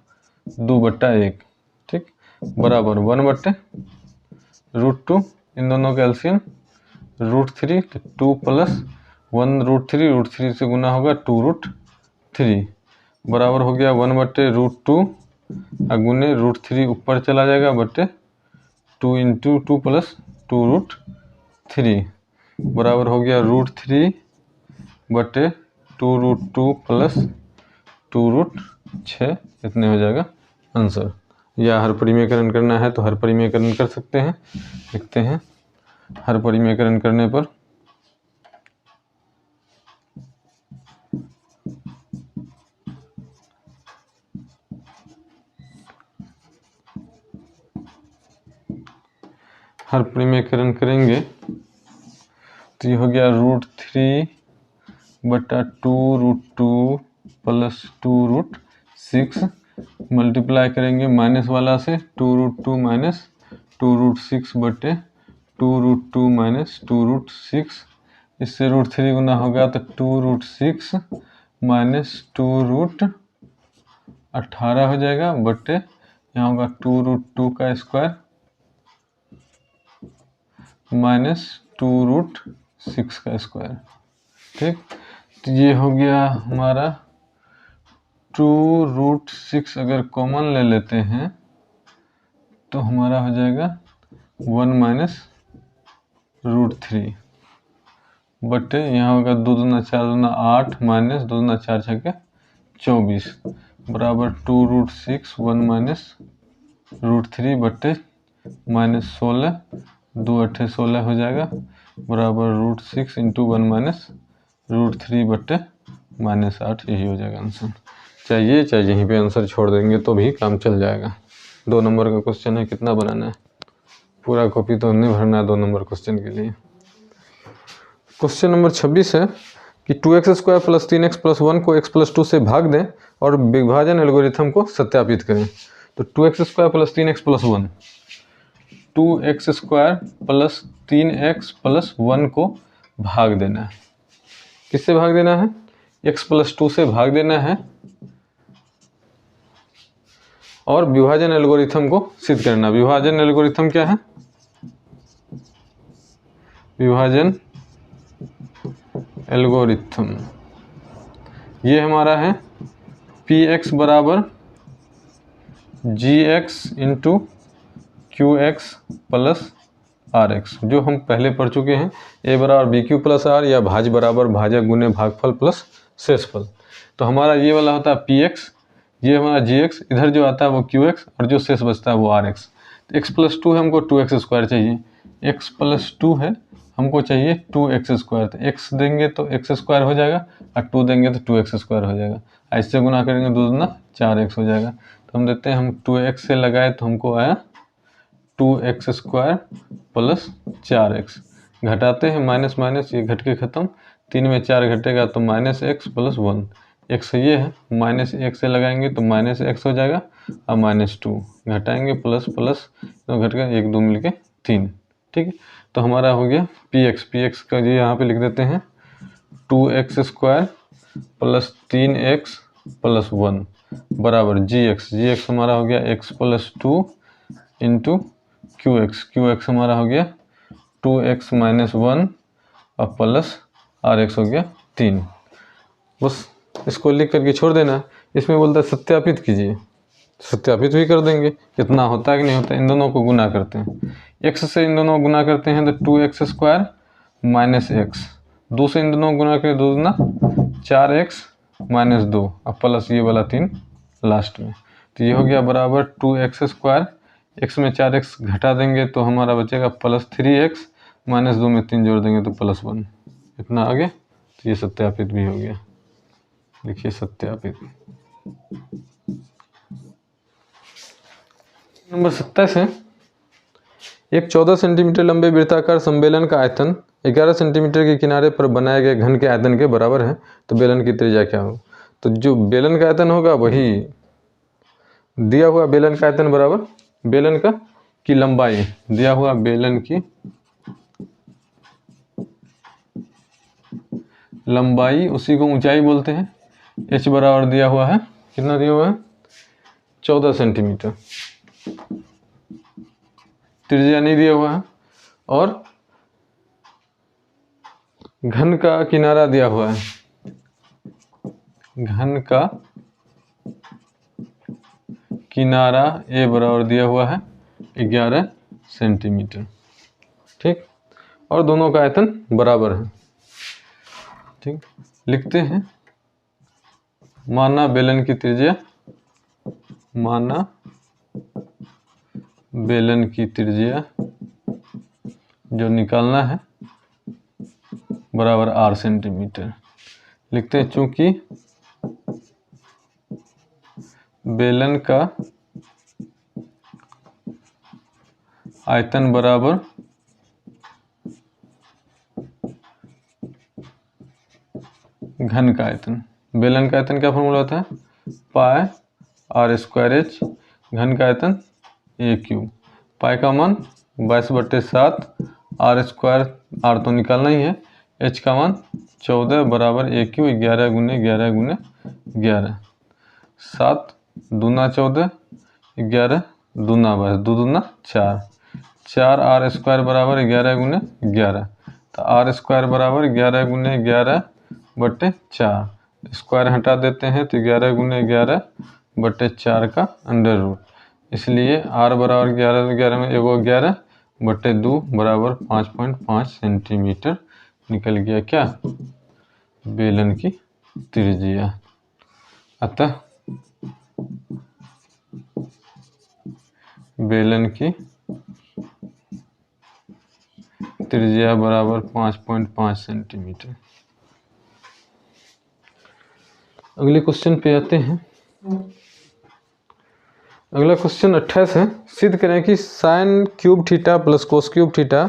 2/1, ठीक, बराबर 1/√2, इन दोनों का एलसीएम √3, तो 2 प्लस 1√3 से गुना होगा 2√3, बराबर हो गया 1/√2 गुने √3 ऊपर चला जाएगा बट्टे 2 × 2 प्लस 2√3 बराबर हो गया √3 बटे 2√2 प्लस 2√6, इतने हो जाएगा आंसर। या हर परिमेयकरण करना है तो हर परिमेयकरण कर सकते हैं। लिखते हैं हर परिमेयकरण करने पर हर परिमेयकरण करेंगे तो ये हो गया √3/2√2 प्लस 2√6, मल्टीप्लाई करेंगे माइनस वाला से 2√2 माइनस 2√6 बटे 2√2 माइनस 2√6, इससे √3 गुना होगा तो 2√6 माइनस 2√18 हो जाएगा बटे यहाँ होगा 2√2 का स्क्वायर माइनस 2√6 का स्क्वायर, ठीक। तो ये हो गया हमारा 2√6, अगर कॉमन ले लेते हैं तो हमारा हो जाएगा 1 माइनस √3 बटे यहाँ होगा 2 दूना 4 दूना 8 माइनस 2 दूना 4 छक्के 24 बराबर 2√6 1 माइनस √3 बटे माइनस 16, 2 8 16 हो जाएगा बराबर √6 × 1 माइनस √3 बटे माइनस 8, यही हो जाएगा आंसर। चाहिए यहीं पे आंसर छोड़ देंगे तो भी काम चल जाएगा। 2 नंबर का क्वेश्चन है, कितना बनाना है, पूरा कॉपी तो नहीं भरना है 2 नंबर क्वेश्चन के लिए। क्वेश्चन नंबर 26 है कि 2x² + 3x + 1 को x + 2 से भाग दें और विभाजन एल्गोरिथम को सत्यापित करें। तो 2x² + 3x + 1, 2x² plus 3x plus 1 को भाग देना है। किससे भाग देना है? x+2 से भाग देना है और विभाजन एल्गोरिथम को सिद्ध करना। विभाजन एल्गोरिथम क्या है? विभाजन एल्गोरिथम ये हमारा है px बराबर gx into qx plus rx, जो हम पहले पढ़ चुके हैं। a बराबर bq प्लस r या भाज्य बराबर भाजक गुने भागफल प्लस शेषफल। तो हमारा ये वाला होता है px, ये हमारा gx, इधर जो आता है वो qx और जो शेष बचता है वो rx। तो x+2 है, हमको 2x² चाहिए। x+2 है, हमको चाहिए 2x²। तो x देंगे तो x² हो जाएगा और 2 देंगे तो 2x² हो जाएगा। ऐसे गुना करेंगे 2 दूना 4x हो जाएगा। तो हम देते हैं, हम 2x से लगाए तो हमको आया 2x² प्लस 4x। घटाते हैं, माइनस माइनस ये घट के खत्म, 3 में 4 घटेगा तो -x प्लस 1। x ये है, -1 से लगाएंगे तो -x हो जाएगा और -2 घटाएंगे प्लस प्लस तो घट गया 1 2 मिलके 3। ठीक है, तो हमारा हो गया px का ये यहाँ पे लिख देते हैं 2x² प्लस 3x प्लस 1 बराबर gx हमारा हो गया x+2 इंटू qx हमारा हो गया 2x - 1 और प्लस rx हो गया 3। बस इसको लिख करके छोड़ देना। इसमें बोलता है सत्यापित कीजिए, सत्यापित भी कर देंगे कितना होता है कि नहीं होता है। इन दोनों को गुना करते हैं, x से इन दोनों को गुना करते हैं तो 2x² माइनस x, 2 से इन दोनों को गुना करें 2 दूना 4x माइनस 2 और प्लस ये वाला 3 लास्ट में। तो ये हो गया बराबर 2x², x में 4x घटा देंगे तो हमारा बचेगा प्लस 3x, माइनस 2 में 3 जोड़ देंगे तो प्लस 1। इतना आ गया, तो ये सत्यापित भी हो गया। देखिए सत्यापित। नंबर 27 है, एक 14 सेंटीमीटर लंबे वृत्ताकार संबेलन का आयतन 11 सेंटीमीटर के किनारे पर बनाए गए घन के आयतन के बराबर है। तो बेलन की त्रिज्या क्या हो? तो जो बेलन का आयतन होगा वही दिया हुआ बेलन का आयतन बराबर बेलन का की लंबाई दिया हुआ बेलन की लंबाई, उसी को ऊंचाई बोलते हैं। h बराबर दिया हुआ है, कितना दिया हुआ है? 14 सेंटीमीटर। त्रिज्या नहीं दिया हुआ है और घन का किनारा दिया हुआ है। घन का किनारा a बराबर दिया हुआ है 11 सेंटीमीटर। ठीक, और दोनों का आयतन बराबर है। ठीक, लिखते हैं माना बेलन की त्रिज्या, माना बेलन की त्रिज्या जो निकालना है बराबर r सेंटीमीटर। लिखते हैं चूंकि बेलन का आयतन बराबर घन का आयतन। बेलन का आयतन क्या फॉर्मूला होता है? पाई r²h, घन का आयतन a³। पाई का मान 22/7, r² r तो निकालना ही है, h का मान 14 बराबर a³ 11 गुने 11 गुने 11, 7 दूना 14, 11 दूना 22, 2 दूना 4, 4 r² बराबर 11 गुने 11। तो r² बराबर 11 गुने 11/4, स्क्वायर हटा देते हैं तो 11 गुने 11/4 का अंडर रूट। इसलिए r बराबर 11 11 में एगो 11/2 बराबर 5.5 सेंटीमीटर निकल गया क्या? बेलन की त्रिज्या। अतः बेलन की त्रिज्या बराबर 5.5 सेंटीमीटर। अगले क्वेश्चन पे आते हैं। अगला क्वेश्चन 28 है, सिद्ध करें कि sin³ प्लस cos³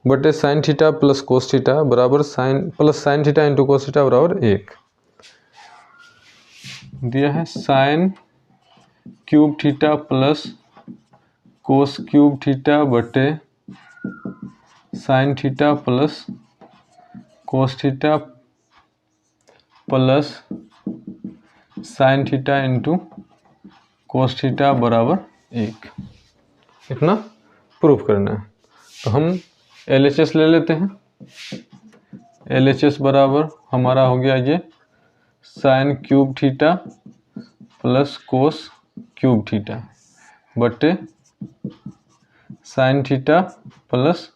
बटे sin θ प्लस cos θ बराबर sin θ इंटू cos θ बराबर 1। दिया है sin³ plus cos cube theta बटे sine theta plus cos theta plus sine theta into cos theta बराबर 1। इतना प्रूफ करना है। तो हम LHS ले लेते हैं। LHS बराबर हमारा हो गया ये sine cube theta plus cos cube theta बटे sine theta plus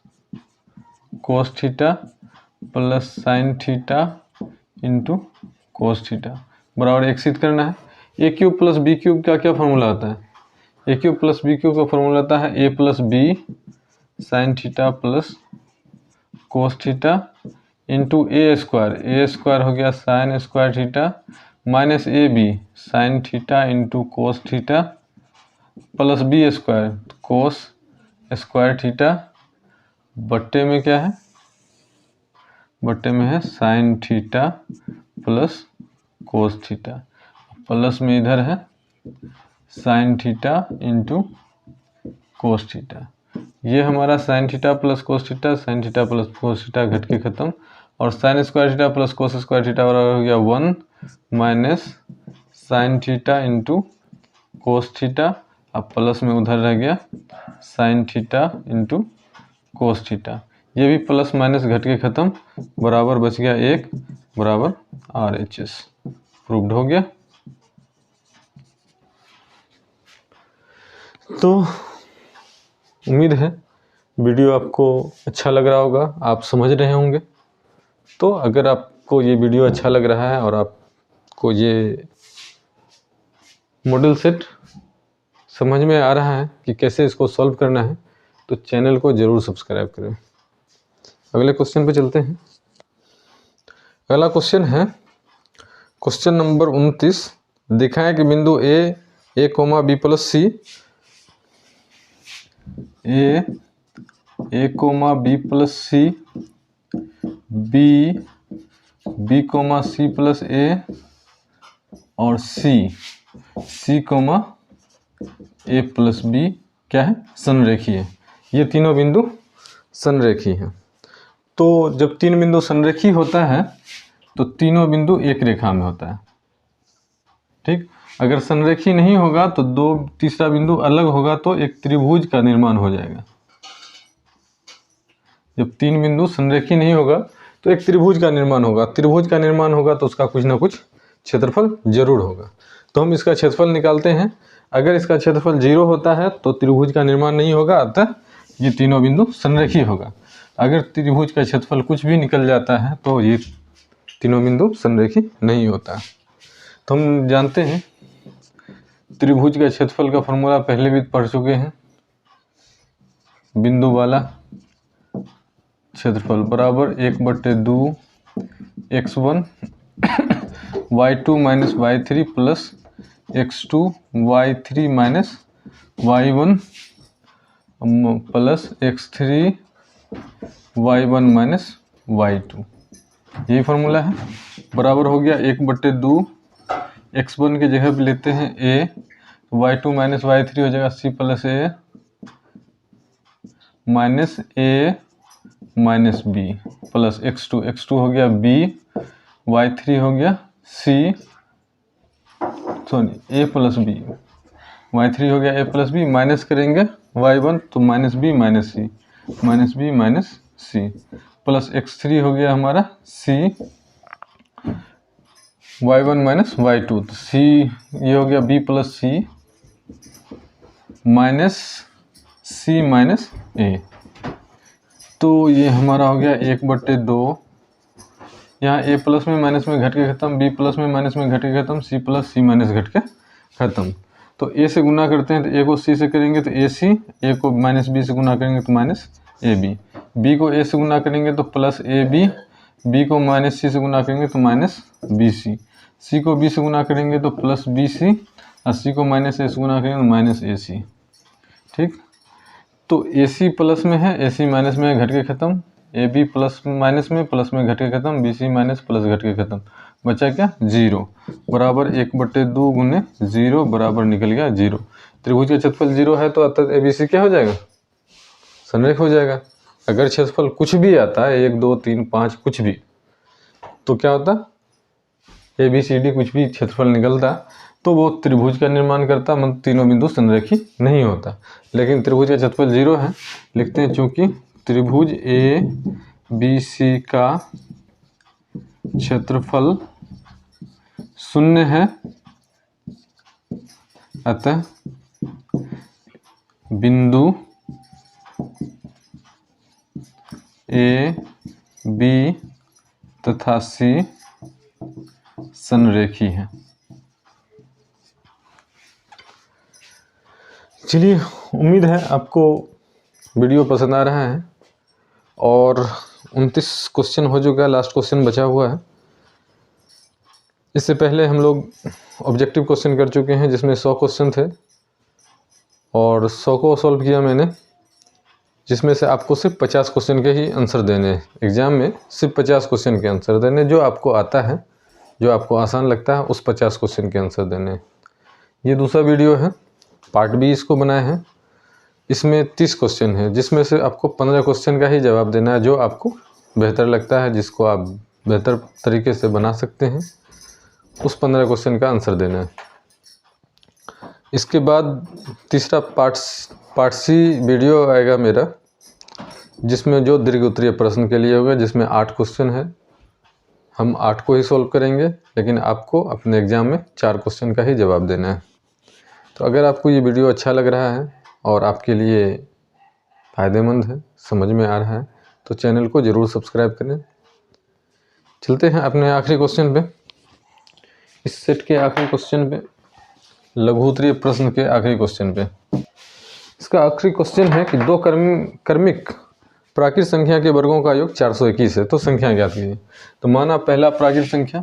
cos theta plus sine theta into cos theta बराबर 1 सिद्ध करना है। A cube plus B cube का क्या फॉर्मूला होता है? A cube plus B cube का फॉर्मूला होता है A plus B sine theta plus cos theta into A square हो गया sine square theta minus A B sine theta into cos theta plus b square cos square theta बट्टे में क्या है? बट्टे में है sine theta plus cos theta, plus में इधर है sine theta into cos theta. ये हमारा sine theta plus cos theta, sine theta plus cos theta घट के खत्म, और sine square theta plus cos square theta बराबर हो गया 1 minus sine theta into cos theta, अब प्लस में उधर रह गया sine theta into cos theta. ये भी प्लस माइनस घट के खत्म, बराबर बच गया 1 बराबर RHS। प्रूव्ड हो गया। तो उम्मीद है वीडियो आपको अच्छा लग रहा होगा, आप समझ रहे होंगे। तो अगर आपको ये वीडियो अच्छा लग रहा है और आपको ये मॉडल सेट समझ में आ रहा है कि कैसे इसको सॉल्व करना है, तो चैनल को ज़रूर सब्सक्राइब करें। अगले क्वेश्चन पे चलते हैं। अगला क्वेश्चन है क्वेश्चन नंबर 29। दिखाएं कि बिंदु A B plus C A comma B plus C B comma C plus A और C comma A plus B क्या है? संरेखीय है। ये तीनों बिंदु संरेखीय हैं। तो जब तीन बिंदु संरेखीय होता है तो तीनों बिंदु एक रेखा में होता है। ठीक, अगर संरेखीय नहीं होगा तो तीसरा बिंदु अलग होगा तो एक त्रिभुज का निर्माण हो जाएगा। जब तीन बिंदु संरेखीय नहीं होगा तो एक त्रिभुज का निर्माण होगा। त्रिभुज का निर्माण होगा तो उसका कुछ ना कुछ क्षेत्रफल जरूर होगा। तो हम इसका क्षेत्रफल निकालते हैं। अगर इसका क्षेत्रफल 0 होता है तो त्रिभुज का निर्माण नहीं होगा, अतः ये तीनों बिंदु संरेखीय होगा। अगर त्रिभुज का क्षेत्रफल कुछ भी निकल जाता है तो ये तीनों बिंदु संरेखीय नहीं होता। तो हम जानते हैं त्रिभुज का क्षेत्रफल का फॉर्मूला पहले भी पढ़ चुके हैं। बिंदु वाला क्षेत्रफल बराबर 1/2 x1 y2 minus y3 plus x2 y3 minus y1 plus x3 y1 minus y2। यही फॉर्मूला है। बराबर हो गया 1/2 x1 की जगह पे लेते हैं a, y2 माइनस y3 हो जाएगा c plus a minus a minus b plus x2 हो गया b, y3 हो गया c, sorry a plus b, y3 हो गया a प्लस b, माइनस करेंगे y1 तो minus b minus c plus x3 हो गया हमारा c, y1 माइनस y2 तो c ये हो गया b plus c minus c minus a। तो ये हमारा हो गया 1/2। यहाँ a प्लस में माइनस में घट के खत्म, b प्लस में माइनस में घट के खत्म, c प्लस c माइनस घट के खत्म। तो a से गुना करते हैं तो a को c से करेंगे तो ac, a को माइनस b से गुना करेंगे तो माइनस ab, b को a से गुना करेंगे तो प्लस ab, b को माइनस c से गुना करेंगे तो माइनस bc, c को b से गुना करेंगे तो प्लस bc और c को माइनस a से गुना करेंगे तो माइनस ac। ठीक, तो AC प्लस में है, AC माइनस में घट के खत्म, AB प्लस माइनस में प्लस में घट के खत्म, BC माइनस प्लस घट के खत्म। बचा क्या 0 बराबर 1/2 गुने 0 बराबर निकल गया 0। त्रिभुज का क्षेत्रफल 0 है तो अतः ABC क्या हो जाएगा, संरेख हो जाएगा। अगर क्षेत्रफल कुछ भी आता है 1 2 3 5 कुछ भी, तो क्या होता, ABCD कुछ भी क्षेत्रफल निकलता तो वो त्रिभुज का निर्माण करता, मतलब तीनों बिंदु संरेखी नहीं होता। लेकिन त्रिभुज का क्षेत्रफल 0 है, लिखते हैं चूंकि त्रिभुज ABC का क्षेत्रफल 0 है, अतः बिंदु A, B तथा C संरेखी है। चलिए, उम्मीद है आपको वीडियो पसंद आ रहा है और 29 क्वेश्चन हो चुका है, लास्ट क्वेश्चन बचा हुआ है। इससे पहले हम लोग ऑब्जेक्टिव क्वेश्चन कर चुके हैं जिसमें 100 क्वेश्चन थे और 100 को सॉल्व किया मैंने, जिसमें से आपको सिर्फ 50 क्वेश्चन के ही आंसर देने हैं। एग्जाम में सिर्फ 50 क्वेश्चन के आंसर देने, जो आपको आता है, जो आपको आसान लगता है, उस 50 क्वेश्चन के आंसर देने हैं। ये दूसरा वीडियो है, पार्ट B इसको बनाया है। इसमें 30 क्वेश्चन है, जिसमें से आपको 15 क्वेश्चन का ही जवाब देना है, जो आपको बेहतर लगता है, जिसको आप बेहतर तरीके से बना सकते हैं, उस 15 क्वेश्चन का आंसर देना है। इसके बाद तीसरा पार्ट C वीडियो आएगा मेरा, जिसमें जो दीर्घ उत्तरीय प्रश्न के लिए होगा, जिसमें 8 क्वेश्चन है। हम 8 को ही सॉल्व करेंगे, लेकिन आपको अपने एग्जाम में 4 क्वेश्चन का ही जवाब देना है। तो अगर आपको ये वीडियो अच्छा लग रहा है और आपके लिए फ़ायदेमंद है, समझ में आ रहा है, तो चैनल को ज़रूर सब्सक्राइब करें। चलते हैं अपने आखिरी क्वेश्चन पे, इस सेट के आखिरी क्वेश्चन पे, लघु उत्तरीय प्रश्न के आखिरी क्वेश्चन पे। इसका आखिरी क्वेश्चन है कि दो क्रमिक प्राकृत संख्या के वर्गों का योग 421 है, तो संख्या ज्ञात कीजिए। तो माना पहला प्राकृत संख्या,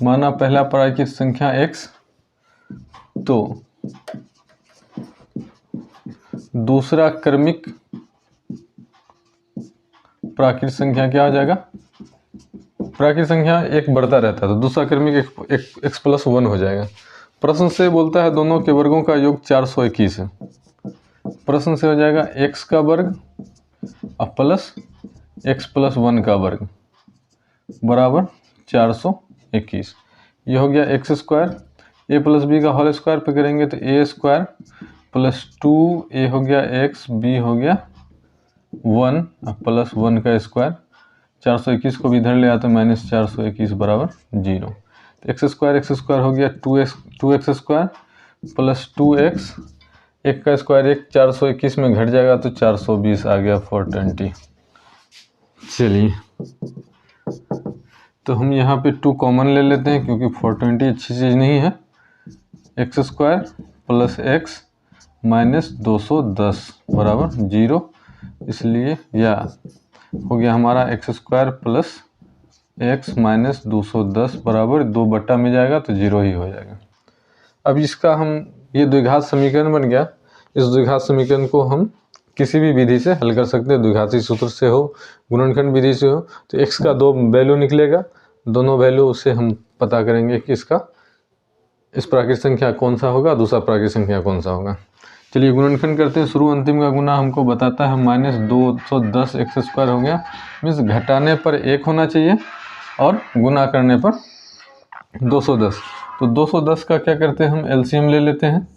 माना पहला प्राकृत संख्या x, तो दूसरा क्रमिक प्राकृत संख्या क्या हो जाएगा, प्राकृत संख्या एक बढ़ता रहता है तो दूसरा क्रमिक x+1 हो जाएगा। प्रश्न से बोलता है दोनों के वर्गों का योग 421 है। प्रश्न से हो जाएगा x का वर्ग और प्लस x+1 का वर्ग बराबर 421। ये हो गया x square, a plus b का होल स्क्वायर पे करेंगे तो a स्क्वायर प्लस 2a हो गया x, b हो गया 1 प्लस 1 का स्क्वायर। 421 को भी इधर ले आते माइनस 421 बराबर 0। तो x स्क्वायर हो गया 2x स्क्वायर प्लस 2x, एक का स्क्वायर 1, 421 में घट जाएगा तो 420 आ गया 420। चलिए, तो हम यहाँ पे 2 कॉमन ले लेते हैं, क्योंकि 420 अच्छी चीज़ नहीं है। x square plus x minus 210 बराबर 0, इसलिए या हो गया हमारा x square plus x minus 210 बराबर 2 बट्टा में जाएगा तो 0 ही हो जाएगा। अब इसका हम ये द्विघात समीकरण बन गया। इस द्विघात समीकरण को हम किसी भी विधि से हल कर सकते हैं, द्विघाती सूत्र से हो, गुणनखंड विधि से हो। तो x का 2 वैल्यू निकलेगा, दोनों वैल्यू से हम पता करेंगे कि इसका इस प्राकृत संख्या कौन सा होगा, दूसरा प्राकृत संख्या कौन सा होगा। चलिए गुणनखंड करते हैं। शुरू अंतिम का गुना हमको बताता है माइनस 210 x स्क्वायर हो गया, मीन्स घटाने पर 1 होना चाहिए और गुना करने पर 210। तो 210 का क्या करते हैं, हम एलसीएम ले लेते हैं।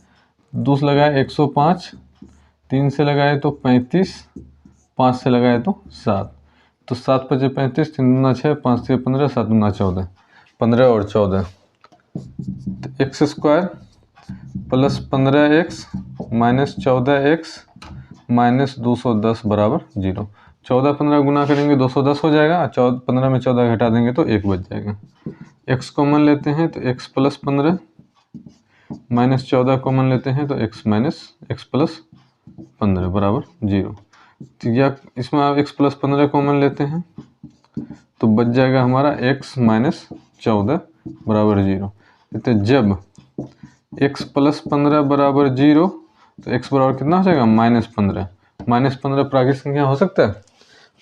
2 लगाए 105, 3 से लगाए तो 35, 5 से लगाए तो 7, तो 7 × 5 = 35, 3 दूना 6, 5 से 15, 7 दूना 14, 15 और 14। तो x square plus 15x minus 14x minus 210 बराबर 0। 14 15 गुना करेंगे 210 हो जाएगा, 15 में 14 घटा देंगे तो 1 बच जाएगा। x कॉमन लेते हैं तो x प्लस 15 माइनस 14 कॉमन लेते हैं तो x माइनस x प्लस 15 बराबर 0। तो या इसमें आप x प्लस 15 कॉमन लेते हैं तो बच जाएगा हमारा x माइनस 14 बराबर 0। तो जब x प्लस 15 बराबर 0 तो x बराबर कितना हो जाएगा -15। -15 प्राकृतिक संख्या हो सकता है?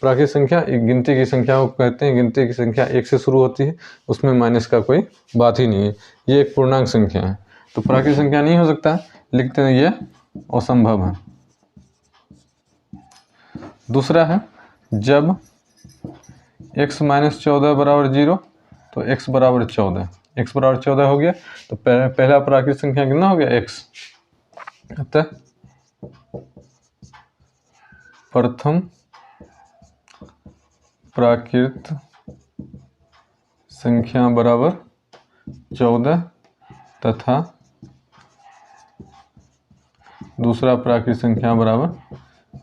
प्राकृतिक संख्या एक गिनती की संख्या को कहते हैं, गिनती की संख्या 1 से शुरू होती है, उसमें माइनस का कोई बात ही नहीं है, ये एक पूर्णांक संख्या है, तो प्राकृतिक संख्या नहीं हो सकता, लिखते हैं ये असंभव है। दूसरा है जब x - 14 बराबर 0, तो x बराबर 14, x बराबर 14 हो गया, तो पहला प्राकृतिक संख्या कितना हो गया x, अतः प्रथम प्राकृत संख्या बराबर 14 तथा दूसरा प्राकृत संख्या बराबर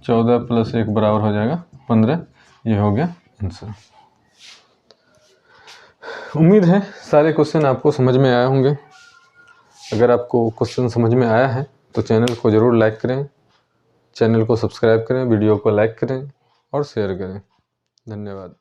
14 + 1 बराबर हो जाएगा 15। ये हो गया आंसर। उम्मीद है सारे क्वेश्चन आपको समझ में आए होंगे। अगर आपको क्वेश्चन समझ में आया है तो चैनल को ज़रूर लाइक करें, चैनल को सब्सक्राइब करें, वीडियो को लाइक करें और शेयर करें। धन्यवाद।